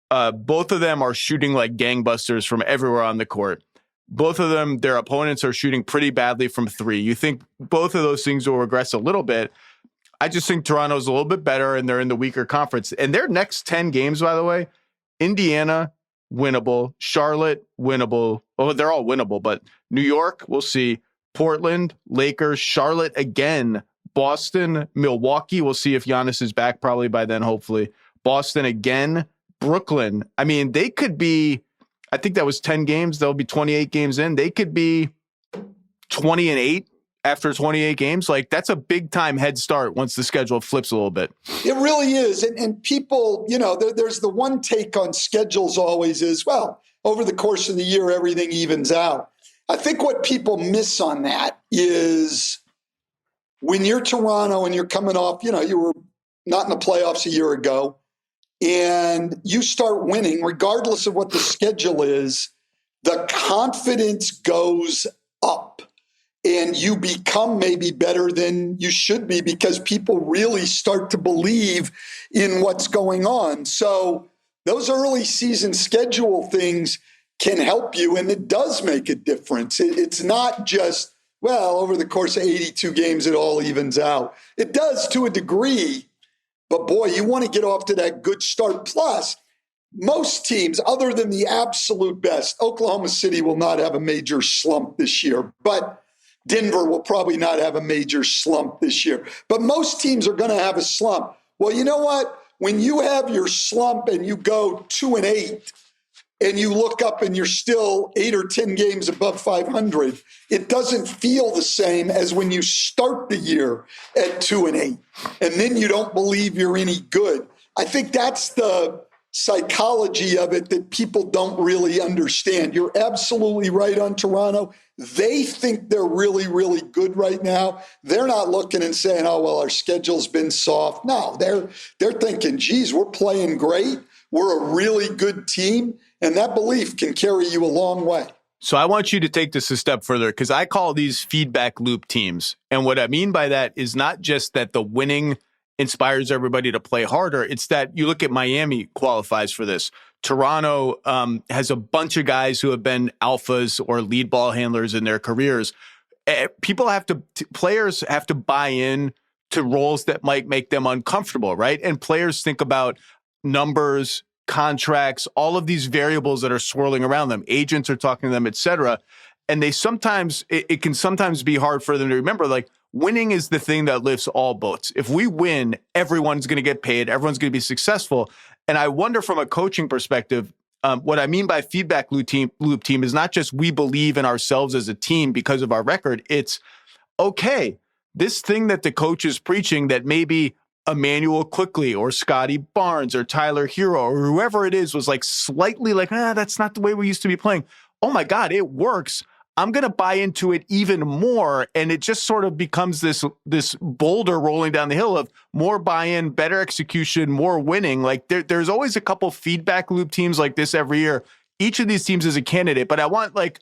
Both of them are shooting like gangbusters from everywhere on the court. Both of them, their opponents are shooting pretty badly from three. You think both of those things will regress a little bit. I just think Toronto's a little bit better, and they're in the weaker conference. And their next 10 games, by the way, Indiana, winnable. Charlotte, winnable. Oh, they're all winnable, but New York, we'll see. Portland, Lakers, Charlotte again. Boston, Milwaukee, we'll see if Giannis is back probably by then, hopefully. Boston again. Brooklyn, I mean, they could be, I think that was 10 games. They'll be 28 games in. They could be 20-8 after 28 games. Like, that's a big time head start once the schedule flips a little bit. It really is. And people, there's the one take on schedules always is, well, over the course of the year, everything evens out. I think what people miss on that is when you're Toronto and you're coming off, you were not in the playoffs a year ago, and you start winning, regardless of what the schedule is, the confidence goes up and you become maybe better than you should be because people really start to believe in what's going on. So those early season schedule things can help you, and it does make a difference. It's not just, well, over the course of 82 games, it all evens out. It does to a degree. But boy, you want to get off to that good start. Plus, most teams, other than the absolute best, Oklahoma City will not have a major slump this year, but Denver will probably not have a major slump this year. But most teams are going to have a slump. Well, you know what? When you have your slump and you go 2-8, and you look up and you're still 8 or 10 games above 500, it doesn't feel the same as when you start the year at 2-8, and then you don't believe you're any good. I think that's the psychology of it that people don't really understand. You're absolutely right on Toronto. They think they're really, really good right now. They're not looking and saying, oh, well, our schedule's been soft. No, they're thinking, geez, we're playing great. We're a really good team. And that belief can carry you a long way. So I want you to take this a step further, because I call these feedback loop teams. And what I mean by that is not just that the winning inspires everybody to play harder. It's that you look at Miami qualifies for this. Toronto has a bunch of guys who have been alphas or lead ball handlers in their careers. Players have to buy in to roles that might make them uncomfortable, right? And players think about numbers, contracts, all of these variables that are swirling around them. Agents are talking to them, et cetera. And it can sometimes be hard for them to remember, like, winning is the thing that lifts all boats. If we win, everyone's going to get paid. Everyone's going to be successful. And I wonder from a coaching perspective, what I mean by feedback loop team is not just we believe in ourselves as a team because of our record. It's, okay, this thing that the coach is preaching that maybe Emmanuel Quickly or Scotty Barnes or Tyler Herro or whoever it is was like slightly like, that's not the way we used to be playing. Oh my God, it works. I'm going to buy into it even more. And it just sort of becomes this boulder rolling down the hill of more buy-in, better execution, more winning. Like there's always a couple feedback loop teams like this every year. Each of these teams is a candidate, but I want, like,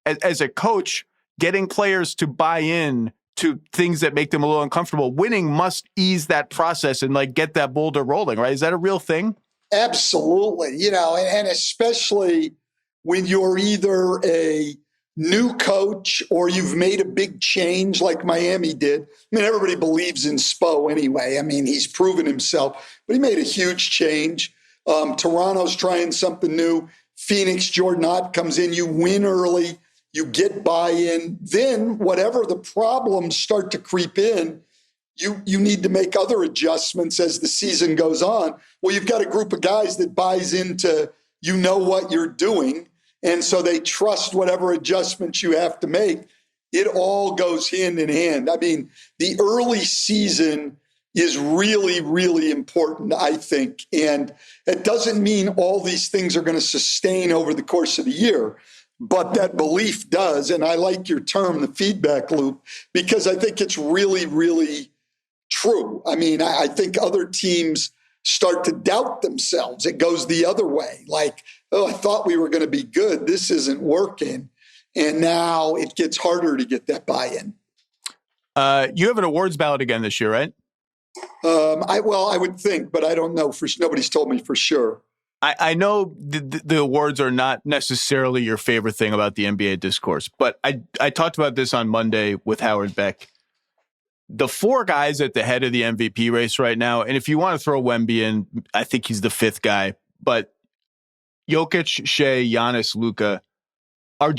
as a coach, getting players to buy in to things that make them a little uncomfortable. Winning must ease that process and, like, get that boulder rolling, right? Is that a real thing? Absolutely. And especially when you're either a new coach or you've made a big change like Miami did. I mean, everybody believes in Spo anyway. I mean, he's proven himself, but he made a huge change. Toronto's trying something new. Phoenix, Jordan Ott comes in, you win early. You get buy-in. Then whatever the problems start to creep in, you need to make other adjustments as the season goes on. Well, you've got a group of guys that buys into, what you're doing, and so they trust whatever adjustments you have to make. It all goes hand in hand. I mean, the early season is really, really important, I think. And it doesn't mean all these things are going to sustain over the course of the year. but that belief does. And I like your term, the feedback loop, because I think it's really, really true. I mean, I think other teams start to doubt themselves. It goes the other way. Like, oh, I thought we were going to be good. This isn't working. And now it gets harder to get that buy-in. You have an awards ballot again this year, right? I would think, but I don't know. Nobody's told me for sure. I know the awards are not necessarily your favorite thing about the NBA discourse, but I talked about this on Monday with Howard Beck. The four guys at the head of the MVP race right now, and if you want to throw Wemby in, I think he's the fifth guy, but Jokic, Shea, Giannis, Luka are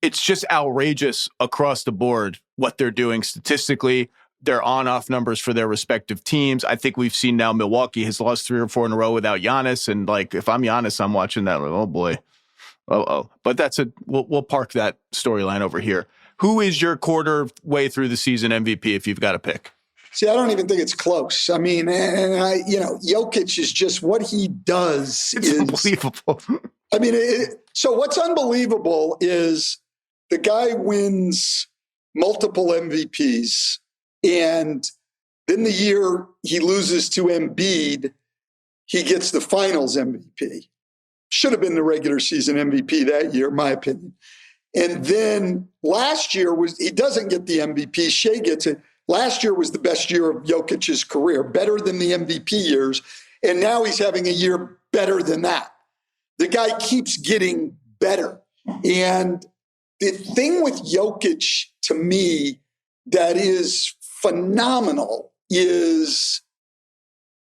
it's just outrageous across the board what they're doing statistically. Their on-off numbers for their respective teams. I think we've seen now Milwaukee has lost 3 or 4 in a row without Giannis. And like, if I'm Giannis, I'm watching that like, oh boy. But we'll park that storyline over here. Who is your quarter way through the season MVP if you've got to pick? See, I don't even think it's close. I mean, Jokic is just what he does. It's unbelievable. I mean, so what's unbelievable is the guy wins multiple MVPs. And then the year he loses to Embiid, he gets the finals MVP. Should have been the regular season MVP that year, in my opinion. And then last year he doesn't get the MVP. Shea gets it. Last year was the best year of Jokic's career, better than the MVP years. And now he's having a year better than that. The guy keeps getting better. And the thing with Jokic, to me, that is phenomenal is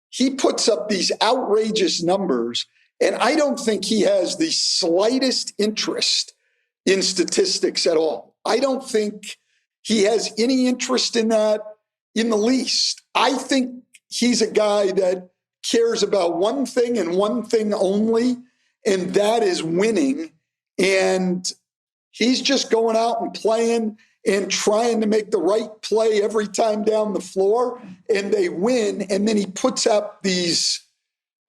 he puts up these outrageous numbers, and I don't think he has the slightest interest in statistics at all. I don't think he has any interest in that in the least. I think he's a guy that cares about one thing and one thing only, and that is winning. And he's just going out and playing and trying to make the right play every time down the floor, and they win. And then he puts up these,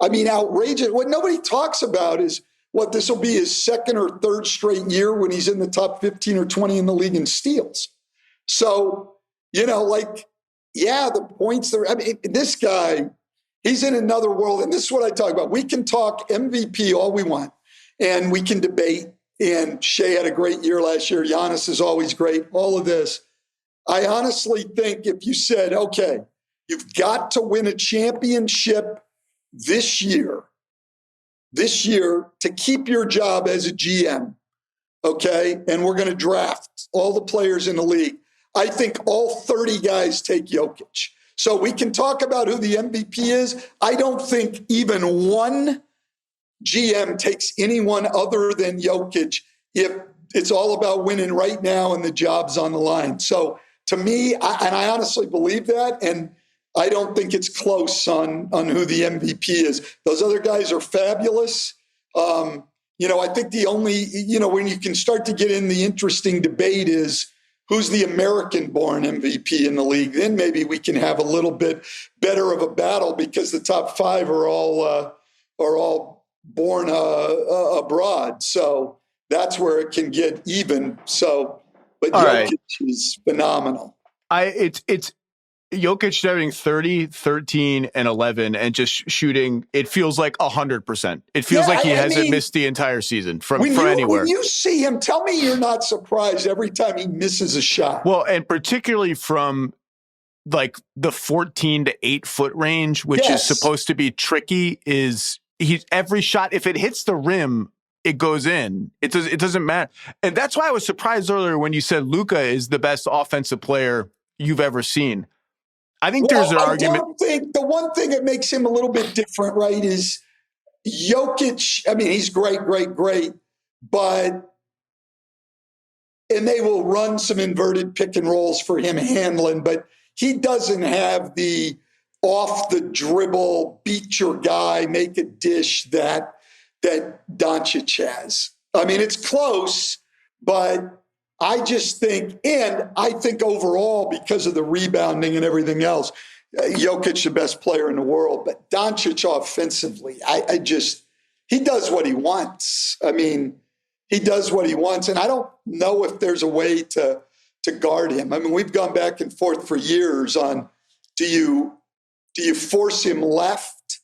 outrageous. What nobody talks about is what this will be his second or third straight year when he's in the top 15 or 20 in the league in steals. So, the points there. This guy, he's in another world. And this is what I talk about. We can talk MVP all we want, and we can debate. And Shea had a great year last year. Giannis is always great. All of this. I honestly think if you said, okay, you've got to win a championship this year to keep your job as a GM, okay, and we're going to draft all the players in the league, I think all 30 guys take Jokic. So we can talk about who the MVP is. I don't think even one GM takes anyone other than Jokic if it's all about winning right now and the job's on the line. So to me, I honestly believe that, and I don't think it's close on who the MVP is. Those other guys are fabulous. I think the only, when you can start to get in the interesting debate is who's the American-born MVP in the league. Then maybe we can have a little bit better of a battle because the top 5 are all born abroad. So that's where it can get even. So, but all Jokic right. is phenomenal. It's Jokic having 30, 13, and 11 and just shooting. It feels like 100%. It feels like he hasn't missed the entire season from anywhere. When you see him, tell me you're not surprised every time he misses a shot. Well, and particularly from like the 14 to 8 foot range, which is supposed to be tricky, every shot, if it hits the rim, it goes in. It doesn't matter. And that's why I was surprised earlier when you said Luka is the best offensive player you've ever seen. I think there's an argument. I think the one thing that makes him a little bit different, right, is Jokic. I mean, he's great, but and they will run some inverted pick and rolls for him handling, but he doesn't have the off the dribble, beat your guy, make a dish that Doncic has. I mean, it's close, but I just think, and I think overall, because of the rebounding and everything else, Jokic the best player in the world. But Doncic offensively, he does what he wants. I mean, he does what he wants. And I don't know if there's a way to guard him. I mean, we've gone back and forth for years on, do you force him left,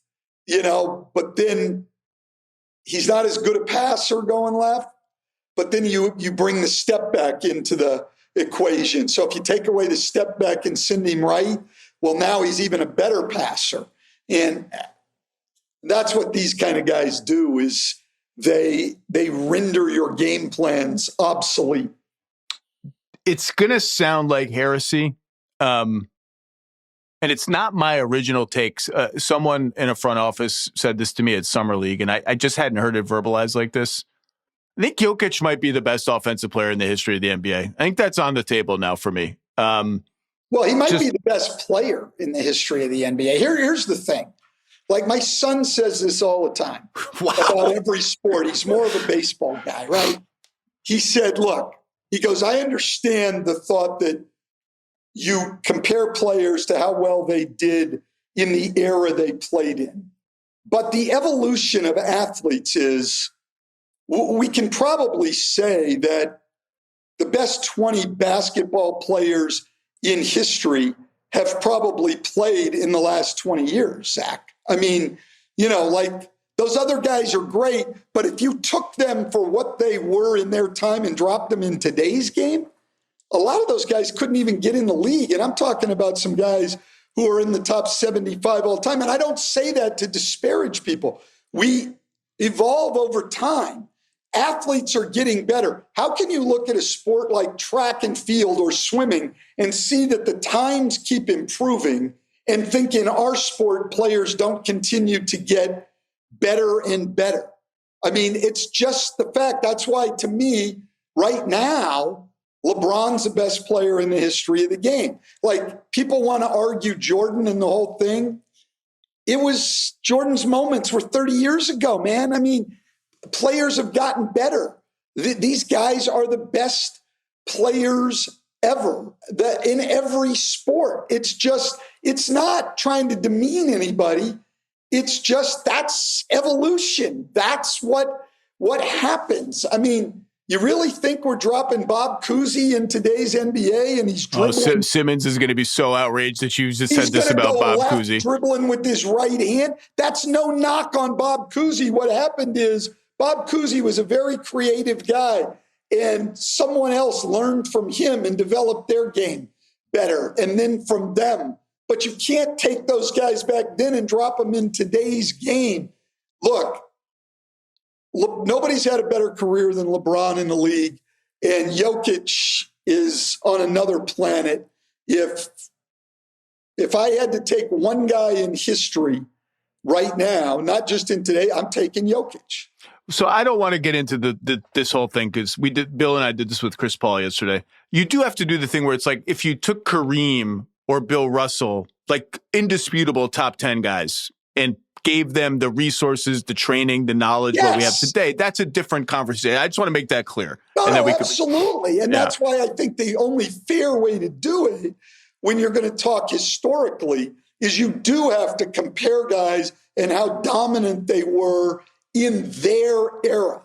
but then he's not as good a passer going left, but then you bring the step back into the equation. So if you take away the step back and send him right, well, now he's even a better passer. And that's what these kind of guys do, is they render your game plans obsolete. It's going to sound like heresy. And it's not my original takes. Someone in a front office said this to me at Summer League, and I just hadn't heard it verbalized like this. I think Jokic might be the best offensive player in the history of the NBA. I think that's on the table now for me. Well, he might be the best player in the history of the NBA. Here's the thing. Like, my son says this all the time about every sport. He's more of a baseball guy, right? He said, look, he goes, I understand the thought that you compare players to how well they did in the era they played in. But the evolution of athletes is, we can probably say that the best 20 basketball players in history have probably played in the last 20 years, Zach. I mean, like, those other guys are great, but if you took them for what they were in their time and dropped them in today's game, a lot of those guys couldn't even get in the league. And I'm talking about some guys who are in the top 75 all time. And I don't say that to disparage people. We evolve over time. Athletes are getting better. How can you look at a sport like track and field or swimming and see that the times keep improving and think in our sport players don't continue to get better and better? I mean, it's just the fact. That's why, to me, right now, LeBron's the best player in the history of the game. Like, people want to argue Jordan and the whole thing. It was, Jordan's moments were 30 years ago, man. I mean, players have gotten better. These guys are the best players ever in every sport. It's not trying to demean anybody. It's just, that's evolution. That's what happens. I mean, you really think we're dropping Bob Cousy in today's NBA and he's dribbling? Simmons is going to be so outraged that you just said this about Bob Cousy. Dribbling with his right hand. That's no knock on Bob Cousy. What happened is Bob Cousy was a very creative guy, and someone else learned from him and developed their game better, and then from them. But you can't take those guys back then and drop them in today's game. Look, nobody's had a better career than LeBron in the league, and Jokic is on another planet. If I had to take one guy in history right now, not just in today, I'm taking Jokic. So I don't want to get into this whole thing, because Bill and I did this with Chris Paul yesterday. You do have to do the thing where it's like, if you took Kareem or Bill Russell, like indisputable top 10 guys, and gave them the resources, the training, the knowledge, what we have today, that's a different conversation. I just want to make that clear. No, absolutely. And that's why I think the only fair way to do it, when you're going to talk historically, is you do have to compare guys and how dominant they were in their era.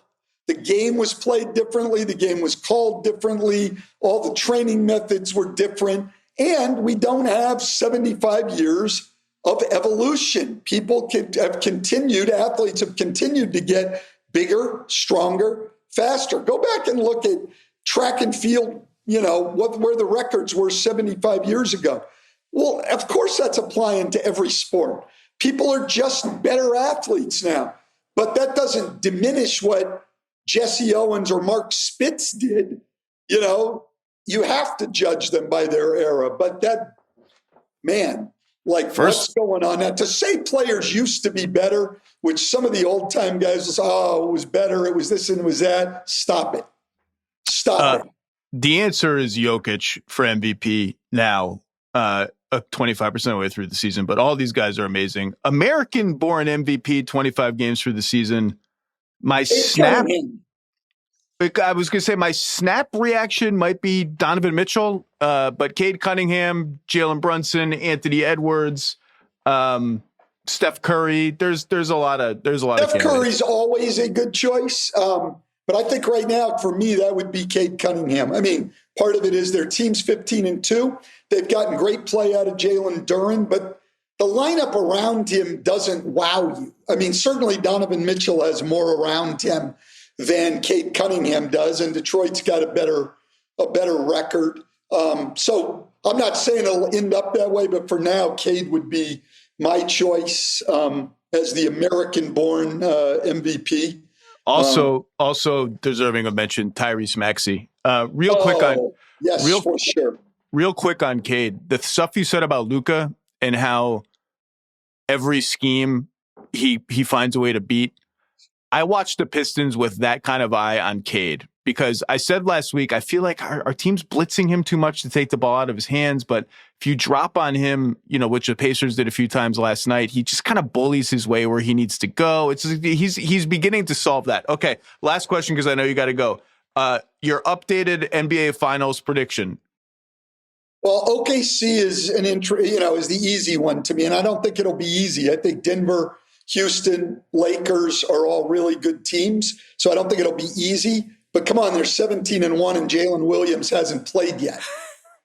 The game was played differently. The game was called differently. All the training methods were different. And we don't have 75 years of evolution. Athletes have continued to get bigger, stronger, faster. Go back and look at track and field, where the records were 75 years ago. Well, of course that's applying to every sport. People are just better athletes now. But that doesn't diminish what Jesse Owens or Mark Spitz did. You have to judge them by their era. But what's going on now? To say players used to be better, which some of the old time guys was, it was better, it was this and it was that. Stop it. Stop it. The answer is Jokic for MVP now, 25% of the way through the season. But all these guys are amazing. American-born MVP, 25 games through the season. I was going to say my snap reaction might be Donovan Mitchell, but Cade Cunningham, Jalen Brunson, Anthony Edwards, Steph Curry. There's a lot of. Steph Curry's always a good choice. But I think right now, for me, that would be Cade Cunningham. I mean, part of it is their team's 15-2. They've gotten great play out of Jalen Duren, but the lineup around him doesn't wow you. I mean, certainly Donovan Mitchell has more around him than Cade Cunningham does, and Detroit's got a better record. So I'm not saying it'll end up that way, but for now, Cade would be my choice as the American-born MVP. Also deserving of mention, Tyrese Maxey. For sure. Real quick on Cade, the stuff you said about Luka and how every scheme he finds a way to beat. I watched the Pistons with that kind of eye on Cade because I said last week, I feel like our team's blitzing him too much to take the ball out of his hands. But if you drop on him, which the Pacers did a few times last night, he just kind of bullies his way where he needs to go. He's beginning to solve that. Okay, last question because I know you got to go. Your updated NBA Finals prediction. Well, OKC is is the easy one to me, and I don't think it'll be easy. I think Denver, Houston, Lakers are all really good teams, so I don't think it'll be easy. But come on, they're 17-1, and Jalen Williams hasn't played yet.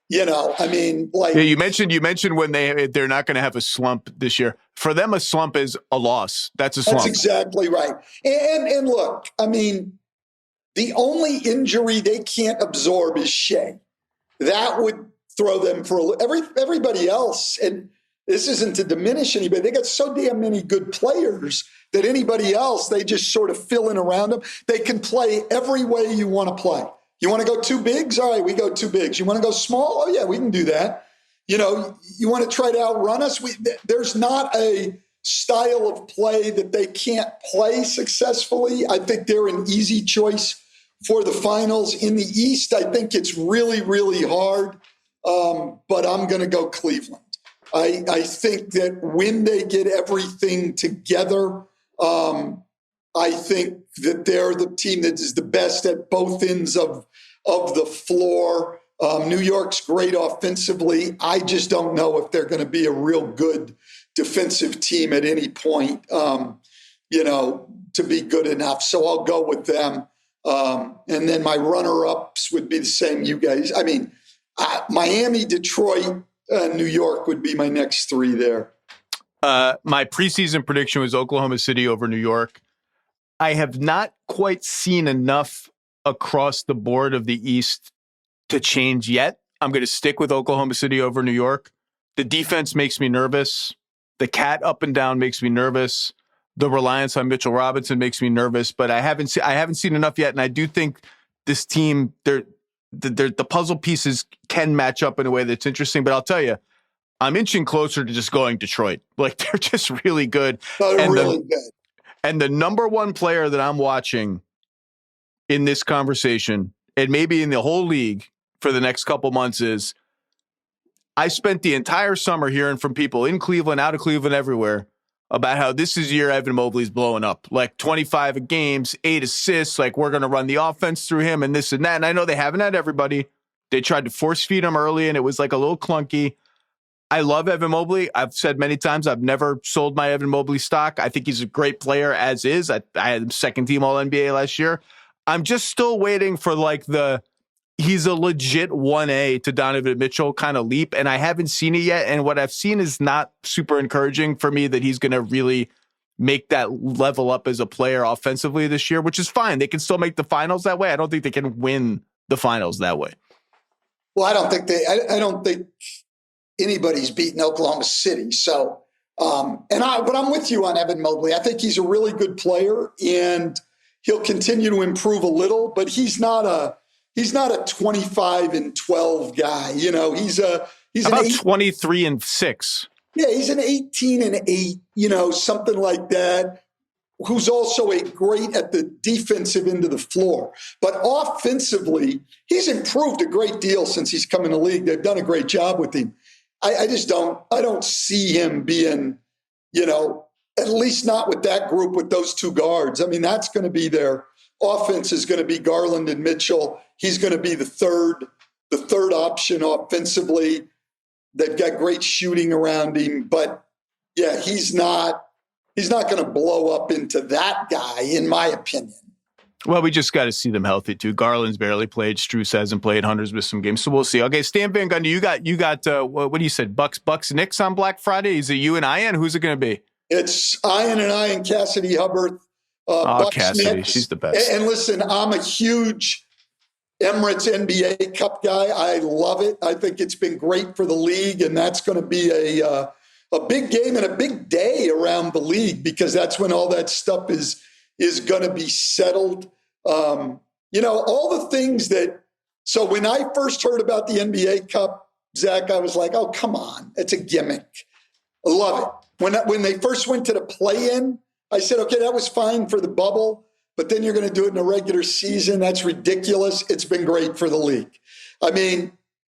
You mentioned when they're not going to have a slump this year. For them, a slump is a loss. That's a slump. That's exactly right. And look, I mean, the only injury they can't absorb is Shea. That would throw them for everybody else. And this isn't to diminish anybody. They got so damn many good players that anybody else, they just sort of fill in around them. They can play every way you want to play. You want to go two bigs? All right, we go two bigs. You want to go small? Oh, yeah, we can do that. You want to try to outrun us? There's not a style of play that they can't play successfully. I think they're an easy choice for the finals. In the East, I think it's really, really hard, but I'm going to go Cleveland. I think that when they get everything together, I think that they're the team that is the best at both ends of the floor. New York's great offensively. I just don't know if they're going to be a real good defensive team at any point, to be good enough. So I'll go with them. And then my runner-ups would be the same you guys. I mean, Miami, Detroit, New York would be my next three there. My preseason prediction was Oklahoma City over New York. I have not quite seen enough across the board of the East to change yet. I'm going to stick with Oklahoma City over New York. The defense makes me nervous. The cat up and down makes me nervous. The reliance on Mitchell Robinson makes me nervous, but I haven't seen enough yet. And I do think this team, the puzzle pieces can match up in a way that's interesting. But I'll tell you, I'm inching closer to just going Detroit. Like, they're just really good. Good. And the number one player that I'm watching in this conversation, and maybe in the whole league for the next couple months, is I spent the entire summer hearing from people in Cleveland, out of Cleveland, everywhere, about how this is year Evan Mobley's blowing up. Like 25 games, 8 assists, like we're going to run the offense through him and this and that. And I know they haven't had everybody. They tried to force feed him early and it was like a little clunky. I love Evan Mobley. I've said many times I've never sold my Evan Mobley stock. I think he's a great player as is. I had him second team All-NBA last year. I'm just still waiting for he's a legit 1A to Donovan Mitchell kind of leap, and I haven't seen it yet. And what I've seen is not super encouraging for me that he's going to really make that level up as a player offensively this year, which is fine. They can still make the finals that way. I don't think they can win the finals that way. Well, I don't think anybody's beaten Oklahoma City. So, but I'm with you on Evan Mobley. I think he's a really good player, and he'll continue to improve a little. But he's not a 25-12 guy. He's about 23-6. Yeah, he's an 18-8. Something like that. Who's also great at the defensive end of the floor. But offensively, he's improved a great deal since he's come in the league. They've done a great job with him. I don't see him being, at least not with that group, with those two guards. I mean, that's going to be their offense is going to be Garland and Mitchell. He's going to be the third option offensively. They've got great shooting around him, but yeah, he's not going to blow up into that guy, in my opinion. Well, we just got to see them healthy too. Garland's barely played. Strus hasn't played. Hunter's missed some games, so we'll see. Okay, Stan Van Gundy, you got. What do you said? Bucks, Knicks on Black Friday. Is it you and Ian? Who's it going to be? It's Ian and I and Cassidy Hubbard. Bucks, Cassidy, Knicks. she's the best. And listen, I'm a huge Emirates NBA Cup guy. I love it. I think it's been great for the league, and that's going to be a big game and a big day around the league because that's when all that stuff is going to be settled. All the things that. So when I first heard about the NBA Cup, Zach, I was like, oh, come on. It's a gimmick. I love it. When they first went to the play-in, I said, okay, that was fine for the bubble, but then you're going to do it in a regular season. That's ridiculous. It's been great for the league. I mean,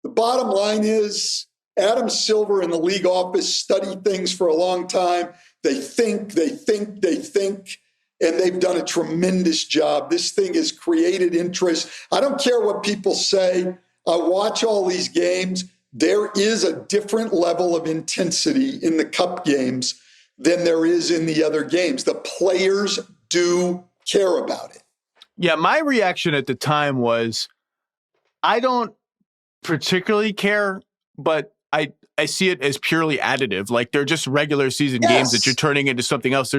the bottom line is Adam Silver in the league office study things for a long time. They think, and they've done a tremendous job. This thing has created interest. I don't care what people say. I watch all these games. There is a different level of intensity in the cup games than there is in the other games. The players do care about it. Yeah, my reaction at the time was, I don't particularly care, but I see it as purely additive. Like they're just regular season games that you're turning into something else.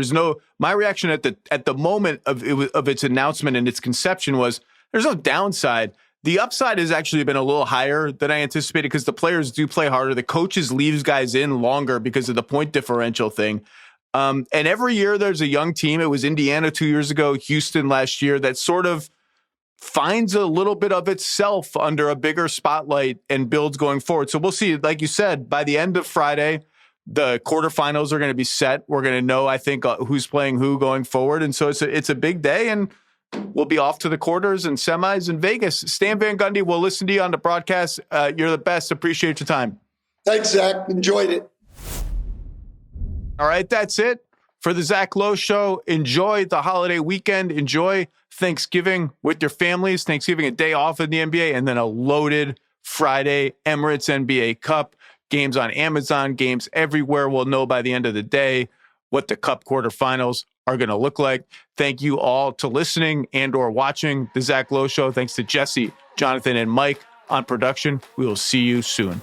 My reaction at the moment of its announcement and its conception was there's no downside. The upside has actually been a little higher than I anticipated because the players do play harder. The coaches leaves guys in longer because of the point differential thing. And every year there's a young team. It was Indiana 2 years ago, Houston last year, that sort of finds a little bit of itself under a bigger spotlight and builds going forward. So we'll see. Like you said, by the end of Friday, the quarterfinals are going to be set. We're going to know, I think, who's playing who going forward. And so it's a big day, and we'll be off to the quarters and semis in Vegas. Stan Van Gundy, we'll listen to you on the broadcast. You're the best. Appreciate your time. Thanks, Zach. Enjoyed it. All right, that's it for the Zach Lowe Show. Enjoy the holiday weekend. Enjoy Thanksgiving with your families. Thanksgiving, a day off in the NBA, and then a loaded Friday Emirates NBA Cup. Games on Amazon, games everywhere. We'll know by the end of the day what the Cup quarterfinals are going to look like. Thank you all to listening and or watching the Zach Lowe Show. Thanks to Jesse, Jonathan, and Mike on production. We will see you soon.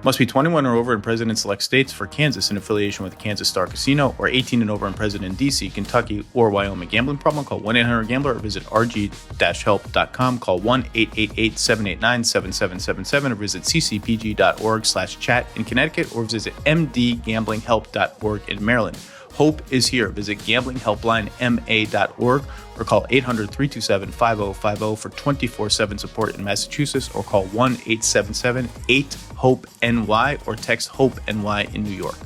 Must be 21 or over and present in select states. For Kansas, in affiliation with Kansas Star Casino, or 18 and over and present in D.C., Kentucky, or Wyoming. Gambling problem? Call 1-800-GAMBLER or visit rg-help.com. Call 1-888-789-7777 or visit ccpg.org/chat in Connecticut or visit mdgamblinghelp.org in Maryland. Hope is here. Visit gamblinghelplinema.org or call 800-327-5050 for 24/7 support in Massachusetts, or call 1-877-8-HOPE-NY or text HOPE-NY in New York.